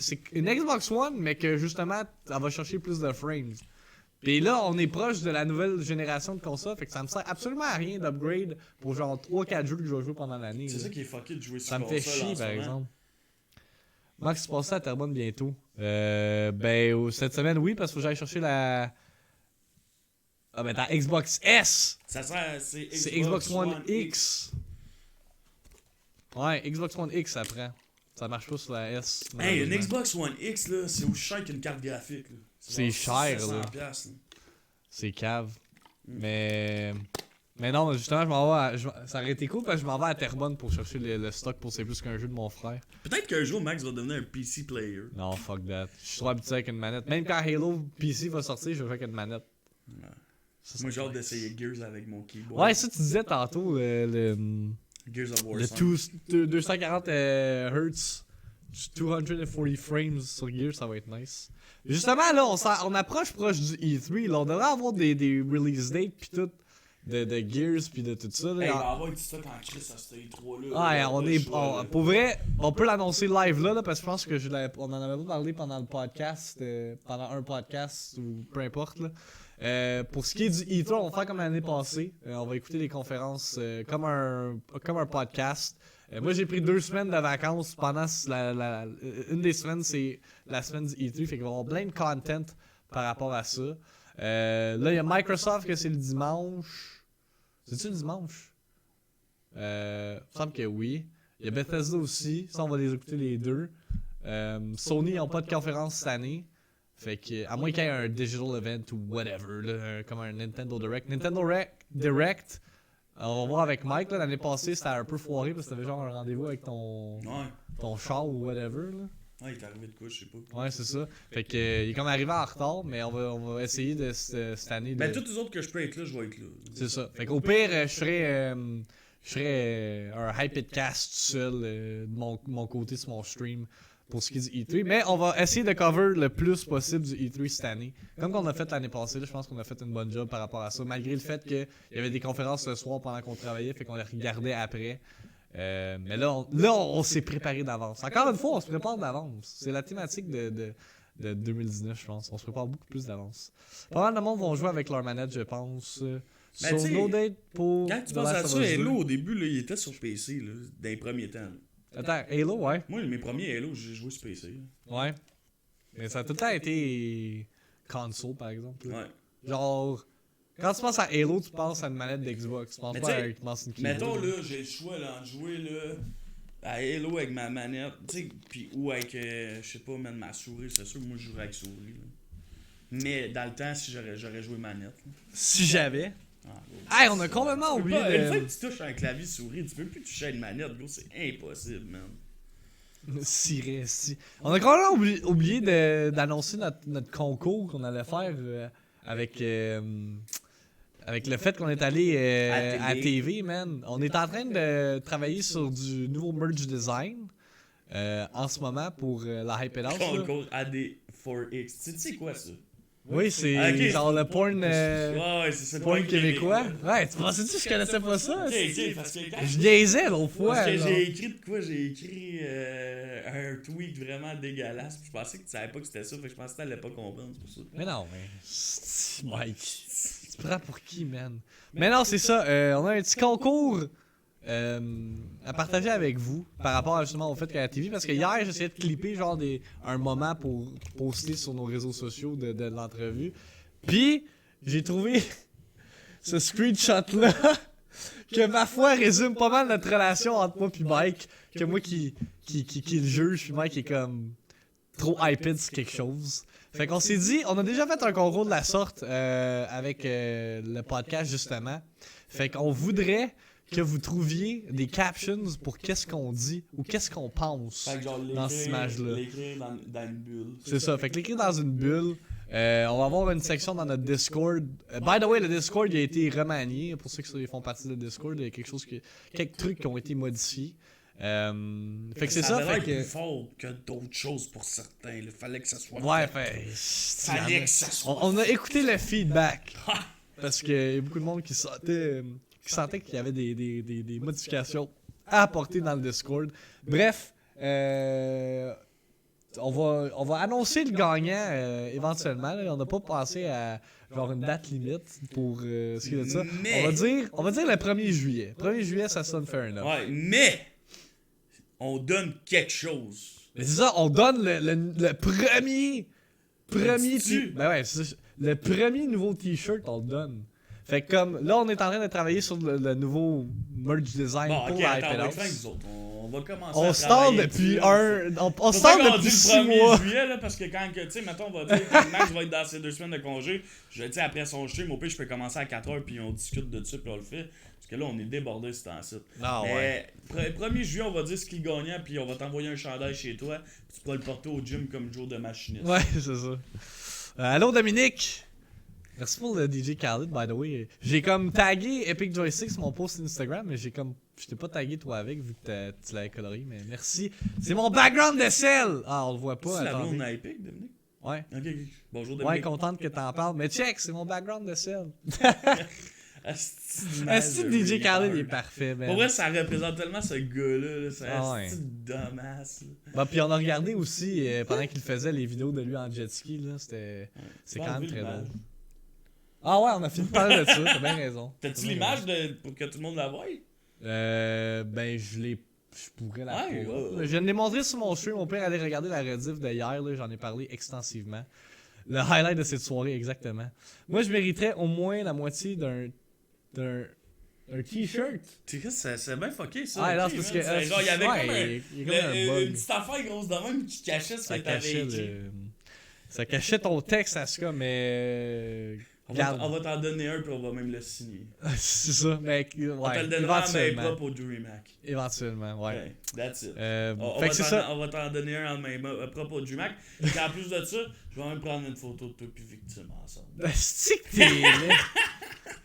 Xbox One, mais que justement, elle va chercher plus de frames. Puis là, on est proche de la nouvelle génération de consoles, fait que ça me sert absolument à rien d'upgrade pour genre 3-4 jeux que je vais jouer pendant l'année. C'est là. ça qui est fucké de jouer sur Ça me fait console chier, en ce par moment. exemple. Max, tu passes ça à Terrebonne bientôt. Cette semaine, oui, parce que faut que j'aille chercher la... Ah ben, ta Xbox S! Ça sert, c'est Xbox One X. Ouais, Xbox One X, ça prend. Ça marche pas sur la S. Hey, une malheureusement. Xbox One X, là, c'est aussi cher qu'une carte graphique. Là. C'est genre cher, 700 là. piastres, là. C'est cave. Mais non, justement, je m'en vais ça aurait été cool parce que je m'en vais à Terrebonne pour chercher le stock pour C'est plus qu'un jeu de mon frère. Peut-être qu'un jour, Max va devenir un PC player. Non, fuck that. Je suis trop habitué avec une manette. Même quand Halo PC va sortir, je vais faire avec une manette. Ouais. Ça, Moi, c'est j'ai hâte nice. d'essayer Gears avec mon keyboard. Ouais, ça tu disais tantôt, Gears of War le 5. 240 Hz, 240 frames sur Gears, ça va être nice. Justement, là, on approche proche du E3. Là, on devrait avoir des release dates pis tout, de Gears pis de tout ça. Là. Hey, il va y avoir du stock en crise à ce E3-là. Ouais, là, on le est. choix, là. Pour vrai, on peut l'annoncer live là, parce que je pense que on en avait pas parlé pendant le podcast, pendant un podcast ou peu importe. Là. Pour ce qui est du E3, on va faire comme l'année passée. On va écouter les conférences comme un podcast. Moi, j'ai pris 2 semaines de vacances pendant une des semaines, c'est la semaine du E3. Fait qu'il va y avoir plein de content par rapport à ça. Là, il y a Microsoft que c'est le dimanche. C'est-tu le dimanche? Il me semble que oui. Il y a Bethesda aussi. Ça, on va les écouter les deux. Sony n'ont pas de conférence cette année. Fait que, à moins qu'il y ait un digital event ou whatever, là, comme un Nintendo Direct. Nintendo Direct, on va voir avec Mike. L'année passée, c'était un peu foiré parce que t'avais genre un rendez-vous avec ton char ou whatever. Là. Ouais, il est arrivé de quoi, je sais pas. Ouais, c'est ça. Fait que, il est comme arrivé en retard, mais on va essayer de cette année. Ben, tous les autres que je peux être là, je vais être là. C'est ça. Fait qu'au pire, je ferais un Hypedcast tout seul de mon côté sur mon stream pour ce qui est du E3. Mais on va essayer de cover le plus possible du E3 cette année. Comme qu'on a fait l'année passée, là, je pense qu'on a fait une bonne job par rapport à ça. Malgré le fait qu'il y avait des conférences ce soir pendant qu'on travaillait, fait qu'on les regardait après. Mais là, on s'est préparé d'avance. Encore une fois, on se prépare d'avance. C'est la thématique de 2019, je pense. On se prépare beaucoup plus d'avance. Pas mal de monde vont jouer avec leur manette, je pense. Ben, Sur No Date pour. Quand tu The penses à Last of ça, Us 2. Halo, au début, là, il était sur PC, là, dans les premiers temps. Là. Attends, Halo, ouais. Moi, mes premiers Halo, j'ai joué sur PC. Là. Ouais. Mais ça a tout le temps été console, par exemple. là. Ouais. Genre, quand tu penses à Halo, tu penses à une manette d'Xbox. Tu penses Mais pas t'sais, à tu penses à une keyboard. Mettons, là, j'ai le choix là, de jouer là, à Halo avec ma manette, tu sais, puis ou avec, je sais pas, même ma souris. C'est sûr que moi, je jouerais avec souris. Là. Mais dans le temps, si j'aurais joué manette. Là. Si j'avais. Ah, Hey, on a complètement oublié Une fois de. que tu touches un clavier souris, tu peux plus toucher à une manette, gros, c'est impossible, man. Si. On a complètement oublié d'annoncer notre concours qu'on allait faire avec le fait qu'on est allé à TV, man. On est en train de travailler sur du nouveau merch design en ce moment pour la Hype It House. là. Concours AD4X. Tu sais quoi, ça? Oui, c'est Ok. genre le porn, Ouais, c'est ça. le porn point québécois. Ouais, tu pensais-tu que je connaissais pas ça? Ok, ok, parce que quand Je niaisais l'autre fois. parce que genre. j'ai écrit de quoi? J'ai écrit un tweet vraiment dégueulasse. Puis je pensais que tu savais pas que c'était ça. Fait que je pensais que t'allais pas comprendre. C'est pour ça. Mais non, mais. Mike. Tu te prends pour qui, man? Mais non, c'est ça. On a un petit concours à partager avec vous par rapport justement au fait qu'à la TV. Parce que hier, j'essayais de clipper genre un moment pour poster sur nos réseaux sociaux de l'entrevue. Puis, j'ai trouvé ce screenshot-là que ma foi résume pas mal notre relation entre moi et Mike. Que moi qui le juge, puis Mike est comme trop hyped sur quelque chose. Fait qu'on s'est dit, on a déjà fait un concours de la sorte avec le podcast justement. Fait qu'on voudrait que vous trouviez des captions pour qu'est-ce qu'on dit ou qu'est-ce qu'on pense Fait que genre dans cette image-là. l'écrire dans une bulle. C'est ça, fait que l'écrire dans une bulle. On va avoir une section dans notre Discord. By the way, le Discord il a été remanié. Pour ceux qui font partie du Discord, il y a quelques trucs qui ont été modifiés. Fait que c'est ça. Ça Fait être que... plus fort que d'autres choses pour certains. Il fallait que ça soit. Ouais, Fallait que ça soit. On a écouté le feedback. Parce qu'il y a beaucoup de monde qui sentait qu'il y avait des modifications à apporter dans le Discord. Bref, on va annoncer le gagnant éventuellement. Là. On n'a pas pensé à genre une date limite pour ce qui est de ça. Mais- On va dire le 1er juillet. 1er juillet, ça sonne fair enough. Ouais, mais on donne quelque chose. Mais c'est ça, on donne le premier dis-tu? Ben ouais, c'est ça. Le premier nouveau t-shirt, on le donne. Fait que comme là, on est en train de travailler sur le nouveau merch design Bon, pour ok, la attends, on Hype va It être House. nous autres. On va commencer On à start travailler depuis dessus. on C'est start pour ça qu'on depuis dit 6 le 1er mois. juillet, là, parce que quand, tu sais, mettons, on va dire que Max va être dans ses 2 semaines de congé, je dis après son stream, au pire, je peux commencer à 4h, puis on discute de ça, puis on le fait. Parce que là, on est débordé ce temps-ci. Ah ouais. Mais 1er juillet, on va dire ce qui est gagnant, puis on va t'envoyer un chandail chez toi, puis tu pourras le porter au gym comme jour de machiniste. Ouais, c'est ça. Allô Dominique! Merci pour le DJ Khaled, by the way. J'ai comme tagué Epic Joystick sur mon post Instagram, mais je t'ai pas tagué toi avec vu que tu l'avais coloré, mais merci. C'est mon background de sel! Ah, on le voit pas, C'est la attendez. blonde à Epic, Dominique? Ouais. Ok. Bonjour, Ouais, Dominique. contente que t'en parles. Mais check, c'est mon background de sel. Asti Est-ce que DJ retard. Khaled il est parfait, man? Pour vrai, ça représente tellement ce gars-là. Là. C'est Ah un ouais. style dumbass. Là. Bah, puis on a regardé aussi pendant qu'il faisait les vidéos de lui en jet ski, là. C'est Pas quand même enlevé très l'image. drôle. Ah ouais, on a fini de parler de ça, t'as bien raison. T'as-tu T'as bien l'image pour que tout le monde la voie? Ben, je pourrais la Ouais, pull up, ouais. là. Je l'ai montré sur mon stream. Mon père allait regarder la rediff de hier. Là, j'en ai parlé extensivement. Le highlight de cette soirée, exactement. Moi, je mériterais au moins la moitié d'un Un t-shirt? C'est bien fucké ça. Ah, non, ok, c'est parce man. que. C'est genre, il y avait ouais, comme un. il y a comme un bug. Une petite affaire grosse de même qui cachait ce Ça que t'avais cachait écrit. Ça cachait ton texte, en tout cas, mais. On va t'en donner un puis on va même le signer. C'est ça, mais. Ouais, On te le donnera en main éventuellement. propre au Jury Mac. Éventuellement, ouais. Ouais, that's it. Fait que c'est ça. On va t'en donner un en main propre au Jury Mac. Et en plus de ça, je vais même prendre une photo de toi puis Victime ensemble. C'est que t'es laid.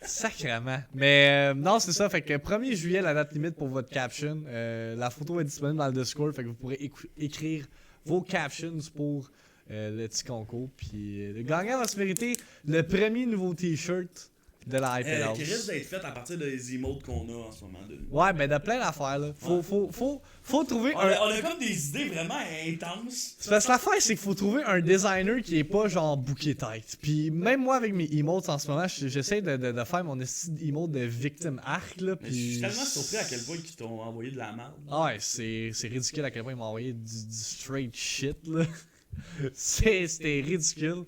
Sacrément. Mais non, c'est ça. Fait que 1er juillet, la date limite pour votre caption. La photo est disponible dans le Discord. Fait que vous pourrez écrire vos captions pour le petit concours. Puis le gagnant va se mériter le premier nouveau t-shirt de la Hype House. Qui risque d'être fait à partir des emotes qu'on a en ce moment. Ouais, mais de plein d'affaires, là. Faut trouver On a comme des idées vraiment intenses. C'est parce que l'affaire, c'est qu'il faut trouver un designer qui est pas genre bouquet tête. Puis même moi, avec mes emotes en ce moment, j'essaie de faire mon emote de victime arc, là. Mais Puis... je suis tellement surpris à quel point ils t'ont envoyé de la merde. Ah ouais, c'est ridicule à quel point ils m'ont envoyé du straight shit, là. C'était ridicule.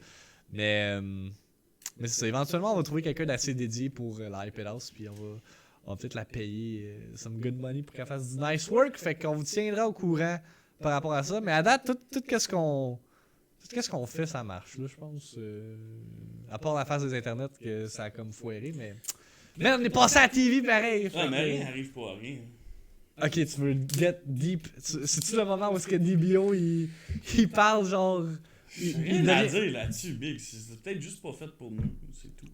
Mais c'est ça. Éventuellement, on va trouver quelqu'un d'assez dédié pour la Hype House, puis on va peut-être la payer some good money pour qu'elle fasse du nice work. Fait qu'on vous tiendra au courant par rapport à ça. Mais à date, tout qu'est-ce qu'on fait, ça marche, là, je pense. À part la phase des internets, que ça a comme foiré, mais on est passé à la TV pareil. Ah, mais rien n'arrive pas à rien. Ok, tu veux get deep. C'est-tu le moment où est-ce que DBO il parle genre. Rien à dire là-dessus, Big. C'est peut-être juste pas fait pour nous, c'est tout.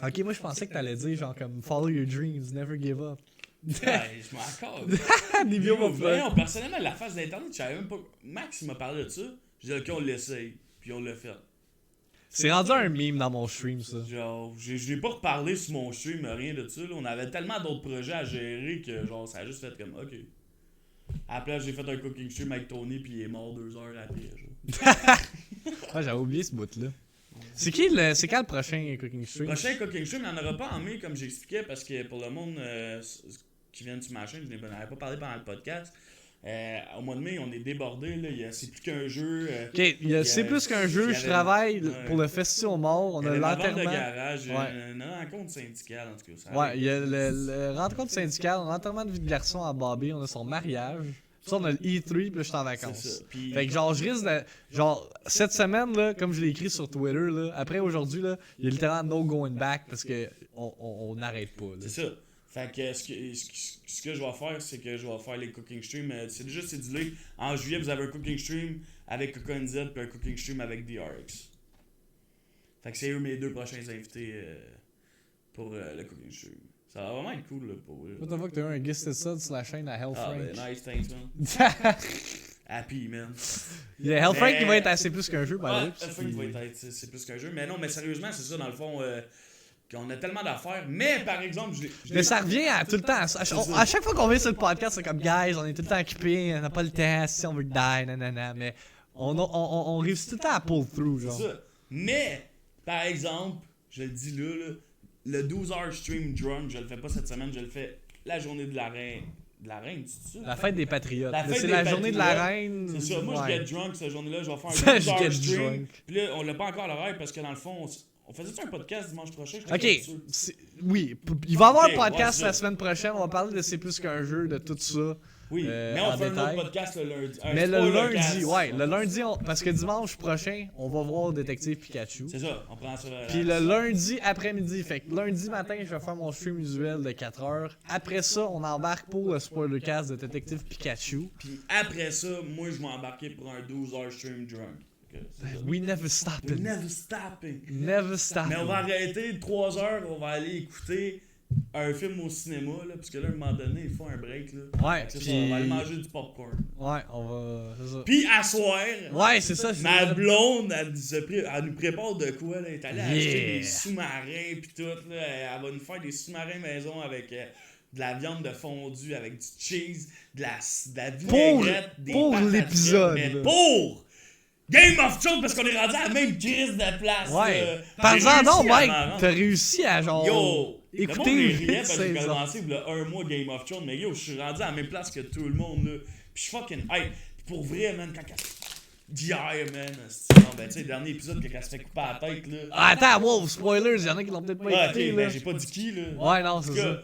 Ok, moi je pensais que t'allais dire genre comme follow your dreams, never give up. Ouais, je m'en accorde. DBO va Voyons, personnellement, la phase d'internet, je savais même pas. Max il m'a parlé de ça. J'ai dit ok, on l'essaye. Puis on l'a fait. C'est rendu un meme dans mon stream, ça. Genre, je l'ai pas reparlé sur mon stream, rien de ça. Là. On avait tellement d'autres projets à gérer que genre, ça a juste fait comme ok. Après, j'ai fait un cooking stream avec Tony, puis il est mort 2 heures après. Ouais, j'avais oublié ce bout-là. C'est quand le prochain cooking stream? Le prochain cooking stream, il n'y en aura pas en mai, comme j'expliquais, parce que pour le monde qui vient sur ma chaîne, je n'en avais pas parlé pendant le podcast. Au mois de mai, on est débordé. C'est plus qu'un jeu. Ok, c'est plus qu'un jeu. Je travaille pour le Festival Mort. On a l'enterrement. de garage, ouais. une rencontre syndicale, en tout cas. Ouais, il y a le rencontre syndicale, l'enterrement de vie de garçon à Bobby, on a son mariage. Puis ça, on a le E3, puis je suis en vacances. Puis... Fait que genre, je risque de. Genre, cette semaine, là, comme je l'ai écrit sur Twitter, là, après aujourd'hui, là, il y a littéralement no going back parce que on n'arrête pas. Là. C'est ça. Fait que ce que je vais faire, c'est que je vais faire les cooking streams. C'est déjà cédulé. En juillet, vous avez un cooking stream avec Cocoon Z puis un cooking stream avec DRX. Fait que c'est eux mes 2 prochains invités pour le cooking stream. Ça va vraiment être cool là, pour eux. What the fuck, t'as eu un guest stud sur la chaîne à Hellfrank? Ah ben nice, thanks man. Happy man. Il y a Hellfrank qui va être assez plus qu'un jeu, by the way. Hellfrank va être c'est plus qu'un jeu. Mais non, mais sérieusement, c'est ça dans le fond. Qu'on a tellement d'affaires, mais par exemple, mais ça revient à tout le temps. À chaque fois qu'on vient sur le podcast, c'est comme, guys, on est tout le temps occupés, on n'a pas le temps, si on veut die, nanana, mais on réussit tout le temps à pull through, genre. C'est ça. Mais, par exemple, je le dis là, le 12h stream drunk, je le fais pas cette semaine, je le fais la journée de la reine. De la reine, c'est ça? La fête des patriotes. C'est la journée de la reine. C'est ça, moi ouais. je get drunk cette journée-là, je vais faire un 12h stream. Drunk. Puis là, on l'a pas encore à l'horaire parce que dans le fond, on faisait un podcast dimanche prochain? Ok, oui, il va y avoir un podcast ouais, la semaine prochaine, on va parler de C'est plus qu'un jeu, de tout ça. Oui, mais on fait un autre podcast le lundi. Mais le lundi, ouais, le lundi, parce que dimanche prochain, on va voir Détective Pikachu. C'est ça, on prend ça. Puis le lundi après-midi, fait que lundi matin, je vais faire mon stream usuel de 4h. Après ça, on embarque pour le spoilercast de Détective Pikachu. Puis après ça, moi je vais embarquer pour un 12h stream drunk. We never stopping. We never stopping. Never stopping. Mais on va arrêter 3 heures, on va aller écouter un film au cinéma, là, parce que là, à un moment donné, il faut un break. Là. Ouais, puis... on va aller manger du popcorn. Ouais, on va. C'est ça. Puis à soir, ouais, c'est ça. Ma blonde, elle nous prépare de quoi, là. Elle est allée acheter des sous-marins, puis tout, là. Elle va nous faire des sous-marins maison avec de la viande de fondue, avec du cheese, de la vinaigrette, des pour l'épisode. Mais pour Game of Thrones, parce qu'on est rendu à la même crise de place. Ouais. Par exemple, non, Mike, t'as réussi à genre. Yo! Écoutez, parce que j'ai commencé il y a 1 mois Game of Thrones, mais yo, je suis rendu à la même place que tout le monde, là. Pis je suis fucking hype. Pour vrai, man, quand d'hier, man. Non, ben, tu sais, le dernier épisode, quand elle se fait couper la tête, là. Ah, attends, wow, spoilers, y'en a qui l'ont peut-être pas Ah, ok, écouté, là. ben, j'ai pas dit qui, là. Ouais, non, En tout c'est cas,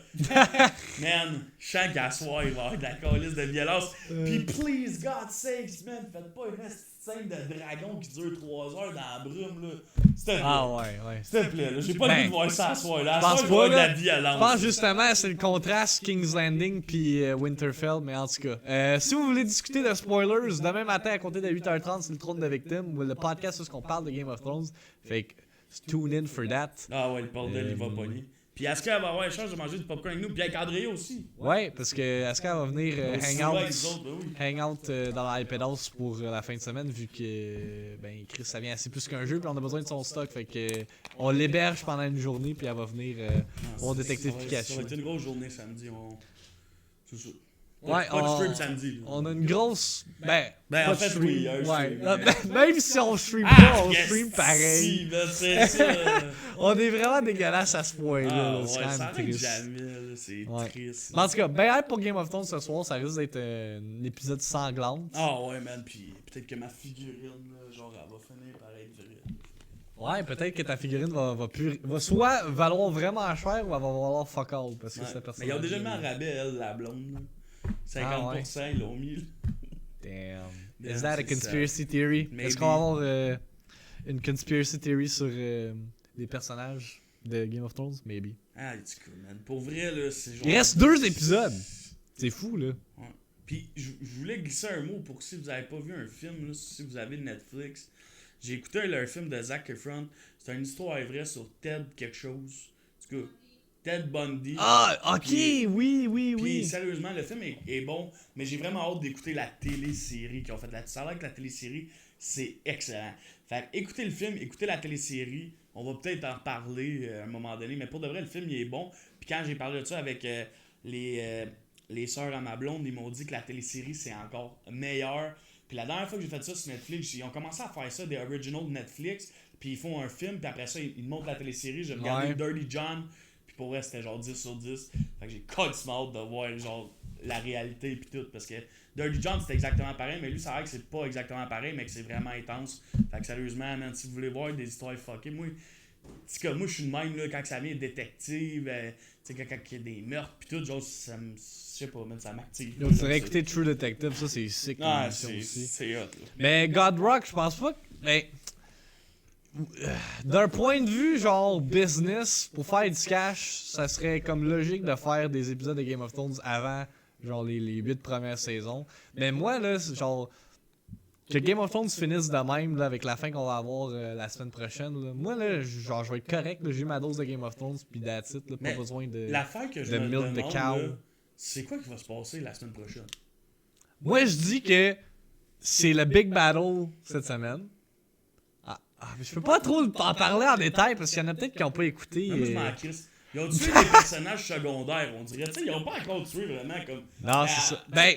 ça. man, je sens qu'à soir, il va y avoir de la calice de violence. Pis please, God sakes, man, faites pas une petite scène de dragon qui dure 3 heures dans la brume, là. S'il te plaît. Ah, ouais. S'il te plaît, là. J'ai pas le Ben, goût de voir ça à soir, là. À je pense soir, il va y avoir pas, de la là. violence. Je pense justement c'est le contraste King's Landing puis Winterfell, mais en tout cas. Si vous voulez discuter de spoilers, demain matin à compter de 8h30 c'est le trône de victime, ou le podcast où on parle de Game of Thrones. Fait que tune in for that. Ah ouais, le bordel, il va pogner. Puis est-ce qu'elle va avoir la chance de manger du popcorn avec nous? Puis avec Andrea aussi. Ouais, parce que Asuka va venir Aussi loin que les autres, ben oui. hang out dans l'iPadOS pour la fin de semaine, vu que ben Chris ça vient assez plus qu'un jeu, puis on a besoin de son stock, fait que on l'héberge pendant une journée, puis elle va venir au détective Ça Pikachu. va être une grosse journée samedi. C'est ça. Ouais, Pas de stream samedi. là. On a une grosse. Ben, Ben, pas en de fait, stream. oui, un Ouais. stream, Même si on stream Ah, pas, on yes, stream pareil. Si, ben, c'est ça. On est vraiment dégueulasse à ce point-là. Ah, là, ouais, c'est ça quand même arrête triste. jamais, là, c'est Ouais. triste. Mais en tout cas, ben hype pour Game of Thrones ce soir, ça risque d'être un épisode sanglant. Ah ouais, man, pis peut-être que ma figurine, là, genre, elle va finir par être vraie. Ouais, peut-être que ta figurine va soit valoir vraiment cher ou elle va valoir fuck all. Parce que Ouais. c'est personne. Mais ils ont déjà mis en rabais, elle, la blonde. Là. 50%, ils l'ont mis. Là. Damn. Damn, Is that a c'est conspiracy theory? Maybe. Est-ce qu'on va avoir une conspiracy theory sur les personnages de Game of Thrones? Maybe. Ah, du coup, man. Pour vrai, là, c'est genre. Il reste 2 épisodes. C'est fou, là. Ouais. Puis, je voulais glisser un mot pour que si vous avez pas vu un film, là, si vous avez Netflix. J'ai écouté leur film de Zac Efron. C'est une histoire vraie sur Ted quelque chose. En tout cas, Ted Bundy. Ah, ok, Puis- oui. Puis sérieusement, le film est bon, mais j'ai vraiment hâte d'écouter la télésérie qu'ils ont fait. Ça a l'air que la télésérie, c'est excellent. Fait que écoutez le film, écoutez la télésérie. On va peut-être en reparler à un moment donné, mais pour de vrai, le film, il est bon. Puis quand j'ai parlé de ça avec les sœurs à ma blonde, ils m'ont dit que la télésérie, c'est encore meilleur. Puis la dernière fois que j'ai fait ça sur Netflix, ils ont commencé à faire ça, des originals de Netflix. Puis ils font un film, puis après ça, ils montrent la télésérie. J'ai regardé Dirty John. Puis pour vrai, c'était genre 10 sur 10. Fait que j'ai complètement hâte de voir genre la réalité puis tout. Parce que Dirty John, c'était exactement pareil. Mais lui, ça a l'air que c'est pas exactement pareil, mais que c'est vraiment intense. Fait que sérieusement, man, si vous voulez voir des histoires fuckées, moi, je suis de même, là, quand ça vient détective, tu sais, quand il y a des meurtres puis tout, genre, ça me. Je sais pas, man, ça m'active. On dirait écouter True Detective, ça c'est sick. Ah, l'émission aussi. c'est hot, là. Mais God Rock, je pense pas que. Mais. D'un point de vue, genre, business, pour faire du cash, ça serait comme logique de faire des épisodes de Game of Thrones avant, genre, les 8 premières saisons. Mais moi, là, c'est genre. Que Game of Thrones finisse de même, là, avec la fin qu'on va avoir la semaine prochaine, là. Moi, là, genre, je vais être correct, là, j'ai eu ma dose de Game of Thrones, pis that's it, là, pas Mais besoin de. L'affaire que je de me milk demande, the cow. là, c'est quoi qui va se passer la semaine prochaine? Moi, je dis que c'est le big battle cette semaine. Mais je peux pas trop en parler en détail parce qu'il y en a peut-être qui n'ont pas écouté. Moi, je m'en crisse. Ils ont tué des personnages secondaires, on dirait. Tu sais, ils ont pas encore tué vraiment comme. Non, c'est ça. Ben,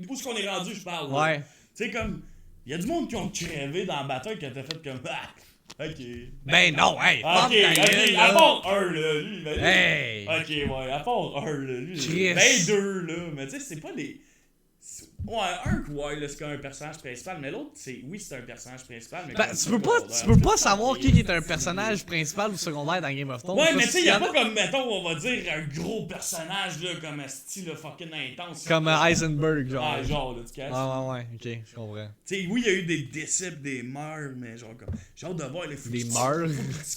où est-ce qu'on est rendu, je parle. là? ouais. Tu sais, comme. Il y a du monde qui ont crevé dans la bataille qui a été fait comme. Ah, ok. Ben non, hey! Ah, ok, ferme ta gueule, ok. là. À part un, là, lui. Ben, lui. Hey! Ok, ouais, à part un, là, lui. Chris. Ben deux, là. Mais tu sais, c'est pas des. Ouais, un, ouais, là, c'est un personnage principal, mais l'autre, oui, c'est un personnage principal. Mais Ben, comme tu peux pas savoir qui est un personnage principal ou secondaire dans Game of Thrones. Ouais, mais parce tu sais, qu'il y a en pas comme, mettons, on va dire un gros personnage, là, comme un style fucking intense. Comme Heisenberg, genre. Ah, genre, là, tu casses. Ouais, ok, je comprends. Tu sais, oui, il y a eu des décès pis des morts, mais genre, comme. J'ai hâte de voir les Des morts?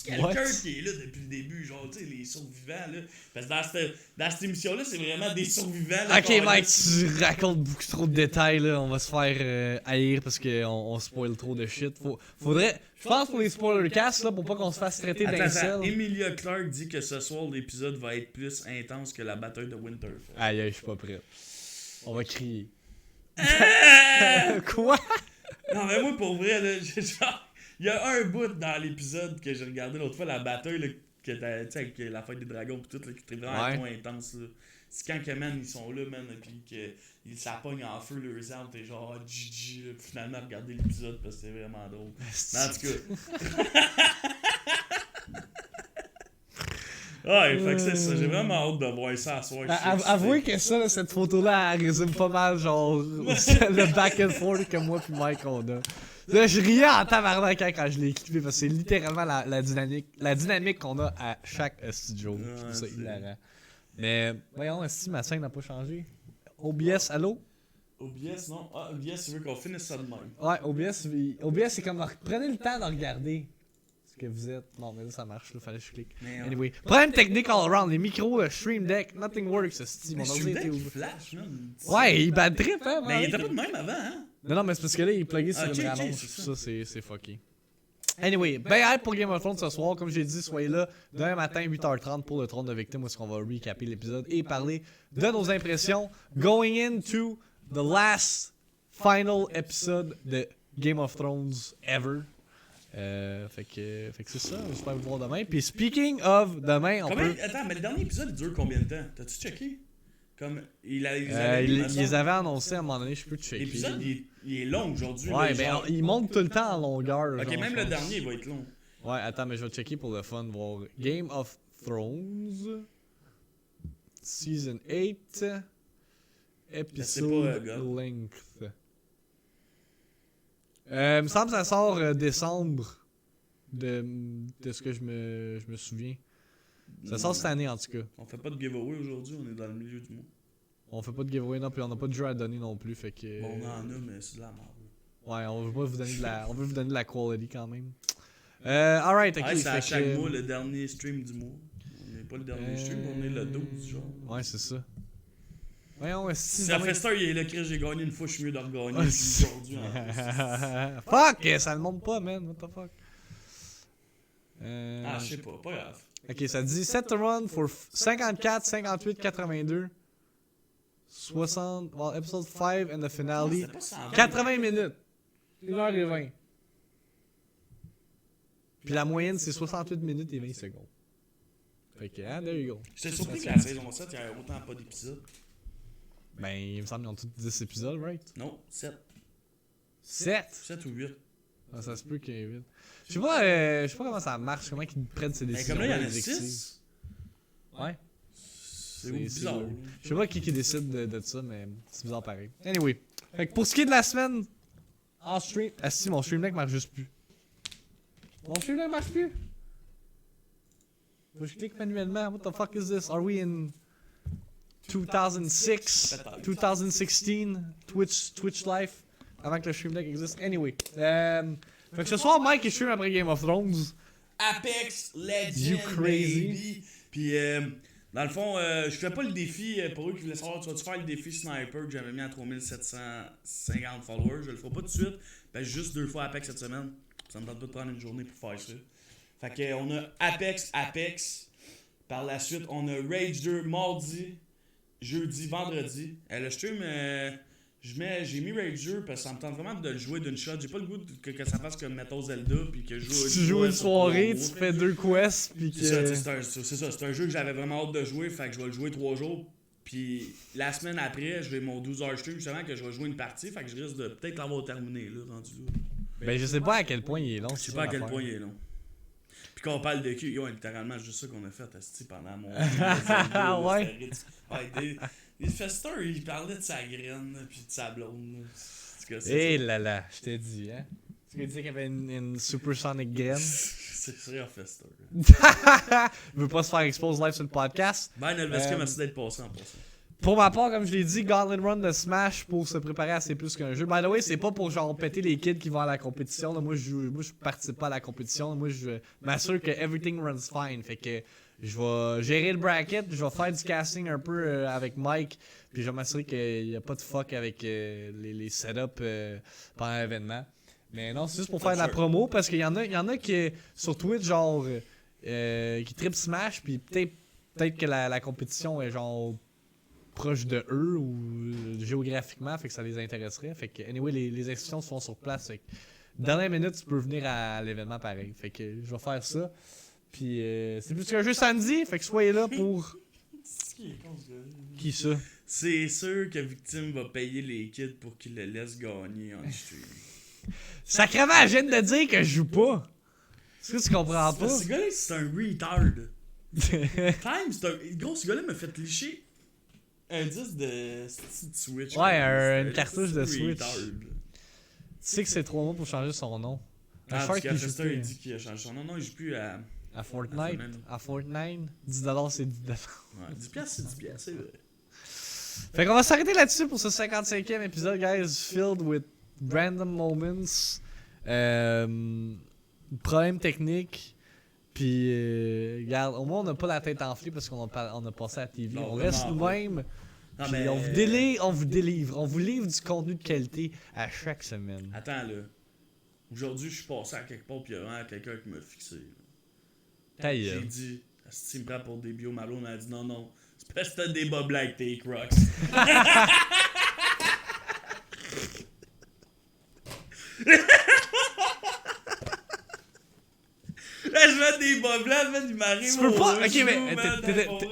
Quelqu'un What? qui est là depuis le début, genre, tu sais, les survivants, là. Parce que dans cette émission-là, c'est vraiment des survivants. Là, Ok, Mike, tu racontes beaucoup trop de détails, là. On va se faire haïr parce qu'on spoil trop de shit. Faudrait. Je pense pour les spoiler cast, là, pour pas qu'on se fasse traiter Attends, d'incel. Emilia Clarke dit que ce soir, l'épisode va être plus intense que la bataille de Winterfell. Aïe, aïe, je suis pas prêt. On va crier. Ah! Quoi? Non, mais moi, pour vrai, là, genre, il y a un bout dans l'épisode que j'ai regardé l'autre fois, la bataille, là, que t'as, tu sais, avec la fête des dragons pis tout, là, qui était vraiment Ouais. trop intense, là. C'est quand que, man, ils sont là, man, pis que ça pogne en feu leurs armes, t'es genre, GG, là, pis finalement, regardez l'épisode parce que c'est vraiment drôle. Mais en tout cas. Ouais, fait que c'est ça, j'ai vraiment hâte de voir ça à soir. Avouez que ça, là, cette photo-là, elle résume pas mal, genre, le back and forth que moi pis Mike on a. Là, je riais en tabarnak quand je l'ai équipé parce que c'est littéralement la dynamique qu'on a à chaque studio. Je trouve ça hilarant. Mais voyons, si ma scène n'a pas changé. OBS, allô? OBS, non? Ah, OBS, tu veux qu'on finisse ça de même. Ouais, OBS c'est comme. Prenez le temps de regarder ce que vous êtes. Non, mais là, ça marche, là, fallait que je clique. Mais, Anyway, problème technique all around. Les micros, le Stream Deck, nothing works. mais Stream Deck, il flash, man. Ouais, il bad trip, hein? Mais il était pas de même avant, hein? Non, mais c'est parce que là, il est plugué sur une rallonge. Ça, c'est fucké. Anyway, ben hype pour Game of Thrones ce soir. Comme j'ai dit, soyez là demain matin, 8h30 pour le trône de victime, où est-ce qu'on va recapper l'épisode et parler de nos impressions going into the last final episode de Game of Thrones ever. Fait que c'est ça, j'espère vous voir demain. Puis speaking of demain, on peut... Attends, mais le dernier épisode il dure combien de temps? T'as-tu checké? Comme, ils les avaient annoncés à un moment donné, je peux te checker. L'épisode, il est long aujourd'hui. Ouais, là, mais genre... il monte tout le temps en longueur. Ok, genre, même le dernier va être long. Ouais, attends, mais je vais checker pour le fun, voir Game of Thrones, Season 8, Episode Length. Il me semble que ça sort décembre, de ce que je me souviens. Ça sort cette année en tout cas. On fait pas de giveaway aujourd'hui, on est dans le milieu du mois. On fait pas de giveaway non, puis on a pas de jeu à donner non plus, fait que... Bon, on en a, mais c'est de la merde. Ouais, on veut pas vous donner on veut vous donner de la quality quand même. Alright, ok. Ouais, c'est à chaque mois le dernier stream du mois. On n'est pas le dernier stream, on est le 12, genre. Ouais, c'est ça. Voyons, si ça fait ça, il est là, Chris, j'ai gagné une fois, je suis mieux de regagner aujourd'hui. Fuck, ça ne monte pas, man, what the fuck. Ah, je sais pas grave. Ok, ça dit set to run for 54, 58, 82, 60, well, episode 5 and the finale. 80 minutes. 1h20. Puis la moyenne, c'est 68 minutes et 20 secondes. Fait que, hein, there you go. J'étais surpris que la saison 7, il y avait autant pas d'épisodes. Ben, il me semble qu'ils ont tous 10 épisodes, right? Non, 7. 7? 7 ou 8. Ah, ça se peut qu'il y ait 8. Je sais pas comment ça marche, comment ils prennent ces décisions. Mais comme là, il y en a 6. Ouais. C'est bizarre. Je sais pas qui décide de ça, mais c'est bizarre pareil. Anyway. Fait que pour ce qui est de la semaine, en stream. Ah si, mon stream deck marche juste plus. Mon stream deck marche plus. Faut que je clique manuellement. What the fuck is this? Are we in 2006? 2016? Twitch Life? Avant que le stream deck existe. Anyway. Fait que ce soir, Mike est stream après Game of Thrones. Apex Legends, You crazy. baby. Puis, dans le fond, je fais pas le défi, pour eux qui voulaient savoir, tu vas-tu faire le défi Sniper que j'avais mis à 3750 followers. Je le ferai pas tout de suite. Ben, juste 2 fois Apex cette semaine. Ça me tente pas de prendre une journée pour faire ça. Fait que, on a Apex. Par la suite, on a Rage 2 mardi, jeudi, vendredi. Le stream, j'ai mis Rage 2 parce que ça me tente vraiment de le jouer d'une shot. J'ai pas le goût que ça fasse comme mettons Zelda puis que je joue. Tu joues une soirée, tu fais 2 quests puis que. C'est un jeu que j'avais vraiment hâte de jouer, fait que je vais le jouer 3 jours. Puis la semaine après, je vais mon 12h stream justement que je vais jouer une partie, fait que je risque de peut-être l'avoir terminé là, rendu là. Ben je sais pas à quel point il est long. Je sais pas à quel point il est long. Puis quand on parle de cul, littéralement juste ça qu'on a fait pendant mon. Ouais. Les festeurs, il parlait de sa graine puis de sa blonde. Eh là, je t'ai dit, hein. Tu disais qu'il y avait une supersonic graine. C'est sûr, Fester. Il veut pas se faire expose live sur le podcast. Ben, Nelveska, merci d'être passé en passant. Pour ma part, comme je l'ai dit, Gauntlet Run de Smash pour se préparer à c'est plus qu'un jeu. By the way, c'est pas pour genre péter les kids qui vont à la compétition. Là. Moi, je participe pas à la compétition. Moi, je m'assure que everything runs fine. Fait que je vais gérer le bracket, je vais faire du casting un peu avec Mike, puis je vais m'assurer qu'il n'y a pas de fuck avec les setups pendant l'événement. Mais non, c'est juste pour faire de la promo, parce qu'il y en a qui, sur Twitch, genre, qui trip Smash, puis peut-être que la compétition est genre proche de eux ou géographiquement, fait que ça les intéresserait. Fait que, anyway, les inscriptions se font sur place. Fait que, dernière minute, tu peux venir à l'événement pareil. Fait que je vais faire ça. Puis c'est plus qu'un jeu samedi, fait que soyez là pour. Qui ça? C'est sûr que Victime va payer les kids pour qu'il le laisse gagner en stream. Sacrément, je viens de dire que je joue pas. Est-ce que tu comprends pas? Ce gars-là, c'est un retard. Time, c'est un. Gros, ce gars-là m'a fait licher un disque de Switch. Ouais, une cartouche de Switch. sais que c'est 3 mois pour changer son nom. Ah, Shark, parce il joue qu'Afester, plus, il dit qu'il a changé son nom. Non, il joue plus à Fortnite. À Fortnite, 10$ c'est 10$. Ouais, 10$, c'est 10$, c'est vrai. Fait qu'on va s'arrêter là-dessus pour ce 55e épisode, guys, filled with random moments, problèmes techniques, puis regarde, au moins on n'a pas la tête enflée parce qu'on a passé à la TV. Non, On reste vraiment, nous-mêmes, Non, puis mais... on vous délivre, on vous livre du contenu de qualité à chaque semaine. Attends, là. Aujourd'hui, je suis passé à quelque part, puis il y a vraiment quelqu'un qui m'a fixé. Là. Ta J'ai gueule. dit, si tu me prends pour des bio Malo, on a dit non, c'est parce que t'as des bas black tes Crocs. Là, je mets des bas blancs, man, il m'arrive. Tu peux pas. Ok, mais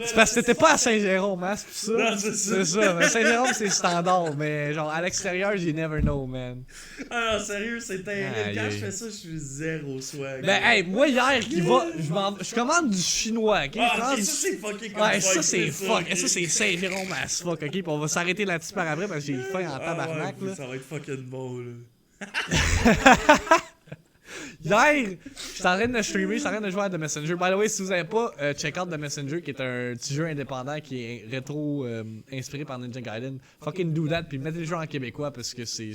c'est parce que t'étais pas à Saint-Jérôme, hein, c'est pour ça. Non, c'est ça. C'est ça. Mais Saint-Jérôme, c'est standard. Mais genre, à l'extérieur, you never know, man. Ah non, sérieux, c'est terrible. Aïe, Quand aïe. je fais ça, je suis zéro swag. Ben, hey, moi, hier, je commande du chinois, ok? Ah, ok, Je ça c'est fucking comme Ouais, fuck, ça c'est fuck. ok. Ça c'est Saint-Jérôme as fuck, ok? Puis on va s'arrêter là-dessus par après parce que j'ai faim en tabarnak, ouais, là. ça va être fucking bon, là. Hier, j'étais en train de streamer, j'étais en train de jouer à The Messenger. By the way, si vous avez pas, check out The Messenger, qui est un petit jeu indépendant qui est rétro inspiré par Ninja Gaiden. Fucking do that, puis mettez le jeu en québécois parce que c'est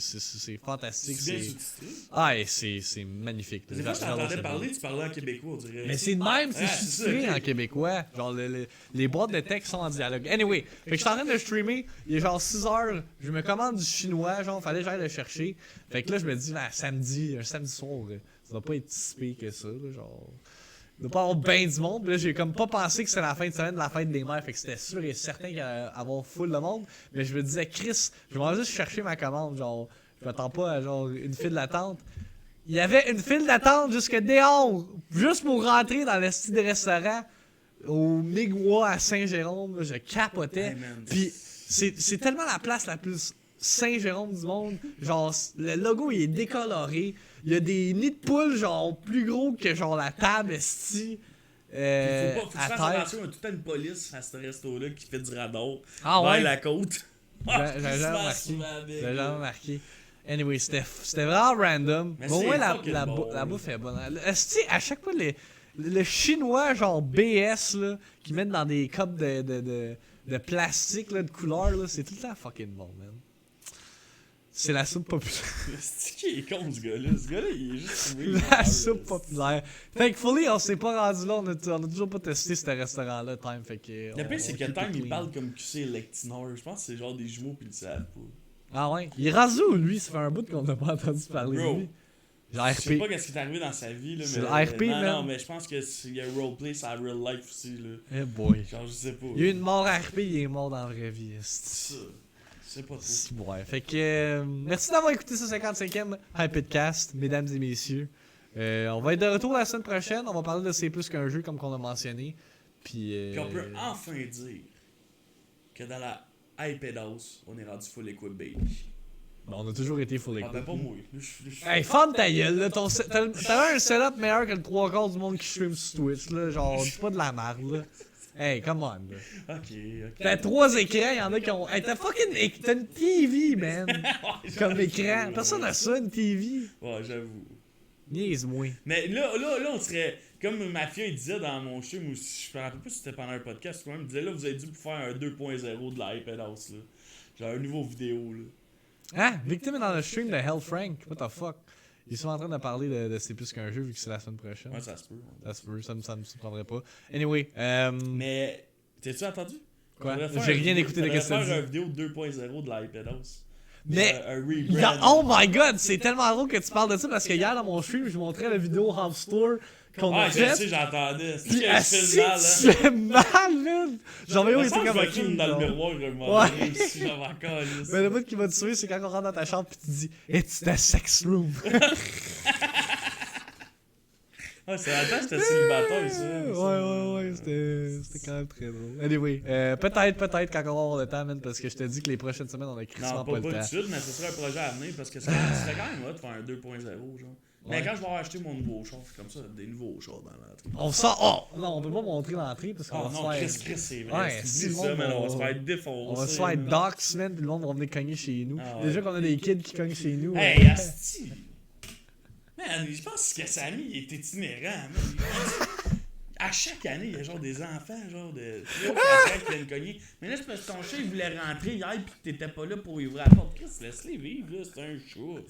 fantastique. C'est bien C'est sous-titré. ah, et c'est magnifique. Des fois, je J'adore t'entendais cette parler, tu parlais en québécois, on dirait. Mais c'est de même, c'est Ah, c'est sous-titré ça, ok. en québécois. Genre, les boîtes de texte sont en dialogue. Anyway, fait que je suis en train de streamer, il est genre 6h, je me commande du chinois, genre, fallait que j'aille le chercher. Fait que là, je me dis, un samedi soir, ça doit pas être si pire que ça, là, genre. Il doit pas avoir ben du monde. Puis là, j'ai comme pas pensé que c'était la fin de semaine de la fête des mères. Fait que c'était sûr et certain qu'il allait y avoir full de monde. Mais je me disais, Chris, je vais juste chercher ma commande. Genre, je m'attends pas à genre une file d'attente. Il y avait une file d'attente jusque dehors, juste pour rentrer dans le style de restaurant au Migwa à Saint-Jérôme. Là, je capotais. Hey, man. Puis c'est tellement la place la plus Saint-Jérôme du monde. Genre, le logo il est décoloré. Il y a des nids de poules genre plus gros que genre la table esti. Faut que tu à fasses terre. attention, il y a toute une police à ce resto-là qui fait du radar Ah vers ouais? la côte. J'avais jamais remarqué. J'avais jamais remarqué. Anyway, c'était vraiment random. Mais Mais au c'est moins, fucking bon, la là. bouffe est bonne. Esti, à chaque fois, le chinois, genre BS, là, qui mettent dans des cups de plastique, là, de couleur, là, c'est tout le temps fucking bon, man. C'est la soupe populaire. C'est qui est con, ce gars-là? Ce gars-là, il est juste La soupe populaire. Thankfully, on s'est pas rendu là, on a toujours pas testé ce restaurant-là, Time. Fait que. Le pire, c'est que keep Time, it il clean. parle comme QC Lectinor. Je pense que c'est genre des jumeaux pis ils le savent pas. Ah ouais? Il est rendu où, lui? Ça fait un bout qu'on n'a pas entendu parler Bro. de lui. Genre Je sais RP. pas qu'est-ce qui est arrivé dans sa vie, là, C'est mais... le RP, non, man. non, mais je pense qu'il y a roleplay sur real life aussi, là. Eh boy. Genre, je sais pas. Il y a eu une mort à RP, il est mort dans la vraie vie. C'est ça. Je sais pas trop. Si, ouais. Fait que merci d'avoir écouté ce 55e Hypedcast, mesdames et messieurs. On va être de retour la semaine prochaine. On va parler de C'est plus qu'un jeu, comme qu'on a mentionné. Puis. Puis on peut enfin dire que dans la iPad House, on est rendu full equip baby. On a toujours été full Ah écoute. ben pas moi. Là, je suis- Hey, ferme ta gueule, là. T'avais un setup meilleur que le 3/4 du monde qui stream sur Twitch, là. Genre, c'est pas de la merde, là. Hey, come on, là. Ok. T'as 3 écrans, y'en a qui ont. Hey, t'as une TV, man. Comme écran. Personne n'a ça, une TV. Ouais, j'avoue. Niaise-moi. Mais là, on serait. Comme Mafia il disait dans mon stream, ou si je me rappelle pas si c'était pendant un podcast, quand même, il disait là, vous avez dû faire un 2.0 de la iPad House, là. Genre un nouveau vidéo, là. Ah, Victim est dans le stream de Hell Frank. What the fuck? Ils sont en train de parler de C'est plus qu'un jeu vu que c'est la semaine prochaine. Ouais, ça se peut. Ça se peut, ça me surprendrait pas. Anyway, Mais, t'as-tu entendu? Quoi? Faudrait faire J'ai un rien vidéo- écouté de faudrait ce que t'as faire dit. une vidéo 2.0 de la iPad House. Mais, Un rebrand. oh my god, c'est tellement drôle que tu parles de ça parce que hier dans mon stream, je montrais la vidéo Half Store qu'on a Ah, je faite. sais, j'entendais. C'est Puis, que je assis, fais le mal, hein. tu fais mal, man! Genre, mais Il oui, me c'est semble comme que je ok, me filme dans le genre. miroir, je me Ouais. aussi, genre encore. Mais le bout qui va te tuer, c'est quand on rentre dans ta chambre pis tu dis It's the sex room. Ah, c'est la temps que j'étais célibataire, ça. Ouais, c'était quand même très drôle. Anyway, peut-être quand on va avoir le temps, man, parce que je te dis que les prochaines semaines, on a Non, crissement pas pas tout le de temps. suite, mais ce serait un projet à venir parce que ce serait quand même hot de faire un 2.0, genre. Mais quand je vais avoir acheté mon nouveau char, c'est comme ça, des nouveaux chars dans l'entrée. On sort. Oh! Non, on peut pas montrer l'entrée parce qu'on Oh va non, se faire. Chris, c'est vrai. Ouais, Si si tu le dis ça, monde man, on va va- se faire défoncer. On va se faire man. dox, man, puis le monde va venir cogner chez nous. Ah ouais. Déjà qu'on a des kids qui cognent chez nous. Hey, asti! Man, je pense que Sammy, il est itinérant, man. À chaque année, il y a genre des enfants, genre de 3-4 qui viennent cogner. Mais là, c'est parce que ton chat, il voulait rentrer hier pis que t'étais pas là pour ouvrir la porte. Chris, laisse-les vivre, là, c'est un chat.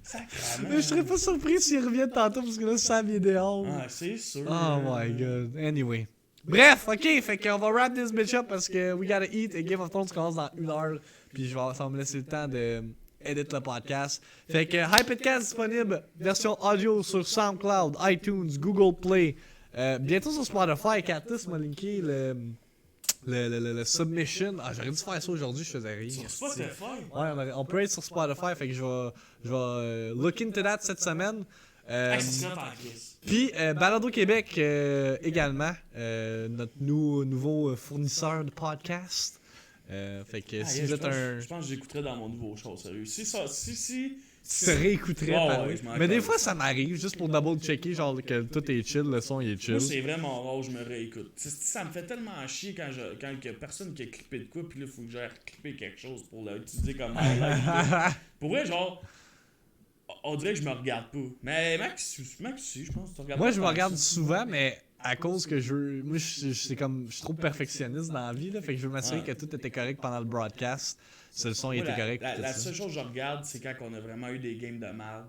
Sacrément. Mais je serais pas surpris s'ils reviennent tantôt parce que là, Sam est dehors. Ah, c'est sûr. Oh my god. Anyway. Bref, ok, fait qu'on va wrap this bitch up parce que we gotta eat et Game of Thrones commence dans 1 heure. Puis ça va me laisser le temps de edit le podcast. Fait que Hypedcast disponible, version audio sur SoundCloud, iTunes, Google Play. Bientôt sur Spotify. Cactus m'a linké le submission. Ah, j'aurais dû faire ça aujourd'hui, je faisais rien. Sur Spotify. Ouais, on peut être sur Spotify, fait que je vais look into that cette semaine. Hey, c'est ça, en Chris. Puis Balado Québec également, notre nouveau fournisseur de podcast. Fait que si vous êtes un... Je pense que j'écouterais dans mon nouveau show, sérieux. Si. Tu te réécouterais, Ouais, pareil. ouais, je m'en Mais des accorde. fois ça m'arrive, juste pour double checker, genre que tout est chill, le son il est chill. Moi, c'est vraiment rare, je me réécoute. Ça me fait tellement chier quand il y a personne qui a clippé de quoi, puis là, il faut que j'aille clipper quelque chose pour l'utiliser comme highlight. Pour vrai, genre, on dirait que je me regarde pas. Mais Max, si, je pense que tu regardes Moi pas je me tant regarde que ça. souvent, mais à cause que moi je suis trop perfectionniste dans la vie, là, fait que je veux m'assurer que tout était correct pendant le broadcast. Le son il Moi, était correct. La tout ça. seule chose que je regarde, c'est quand on a vraiment eu des games de merde.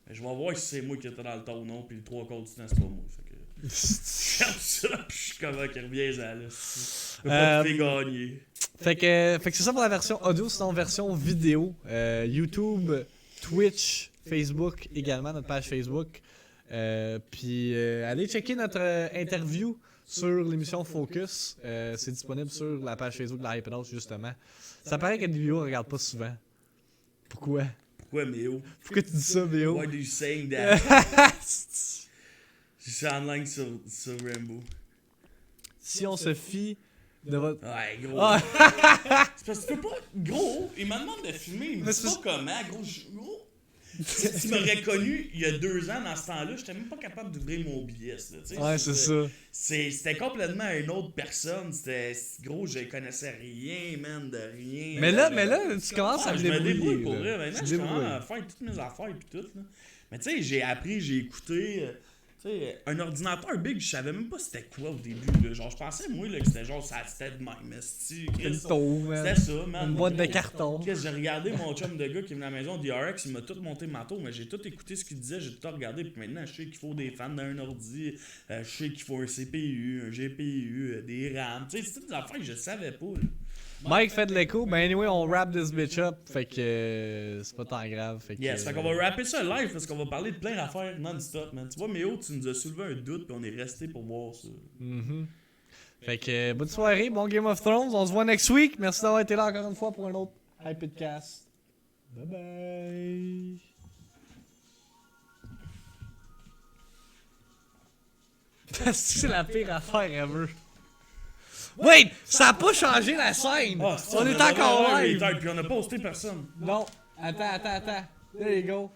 Je vais voir si c'est moi qui étais dans le temps ou non, puis le 3 quarts du temps, c'est pas moi. Fait que... Je regarde ça, puis je suis comme qui revient à là. Je peux pas tout gagner. Fait que c'est ça pour la version audio, sinon version vidéo. YouTube, Twitch, Facebook également, notre page Facebook. Puis allez checker notre interview sur l'émission Focus. C'est disponible sur la page Facebook de la Hypedose justement. Ça paraît que les vidéos ne regardent pas souvent. Pourquoi? Pourquoi, Méo? Pourquoi tu dis ça, Méo? Why do you saying that? Je suis en ligne sur Rainbow. Si on se fie de votre... Ouais, gros. Ah. C'est parce que tu peux pas. Gros, il me demande de filmer, il me Mais dit c'est- pas comment, gros. Si tu m'aurais connu il y a 2 ans dans ce temps-là, j'étais même pas capable d'ouvrir mon billet. Là, tu sais. Ouais, c'est ça. C'était complètement une autre personne. Gros, je connaissais rien, man, de rien. Mais là, tu commences à Ah, me je me débrouiller. débrouille pour là. vrai. Maintenant, Tu je te commence débrouilles. à faire toutes mes affaires et tout. Là. Mais tu sais, j'ai appris, j'ai écouté. Tu sais, un ordinateur big, je savais même pas c'était quoi au début. Là. Genre, je pensais, moi, là, que c'était genre, c'était de même. Une Chris, taupe, man. c'était ça, man. Une boîte de Gros. carton. Qu'est-ce que j'ai regardé mon chum de gars qui est venu à la maison, DRX, il m'a tout monté ma tour, mais j'ai tout écouté ce qu'il disait, j'ai tout regardé, puis maintenant je sais qu'il faut des fans d'un ordi, je sais qu'il faut un CPU, un GPU, des RAM, tu sais, c'est toutes des affaires que je savais pas. Là. Mike fait de l'écho, ben anyway, on wrap this bitch up, fait que c'est pas tant grave. Fait que, Yes, fait qu'on va rapper ça live parce qu'on va parler de plein d'affaires non-stop, man. Tu vois, Méo, tu nous as soulevé un doute, puis on est resté pour voir ça. Mhm. Fait que bonne soirée, bon Game of Thrones, on se voit next week. Merci d'avoir été là encore une fois pour un autre Hypedcast. Bye bye. C'est la pire affaire ever. Wait, ça a pas changé la scène. On est encore live. Puis on a posté personne. Non, attends. There you go.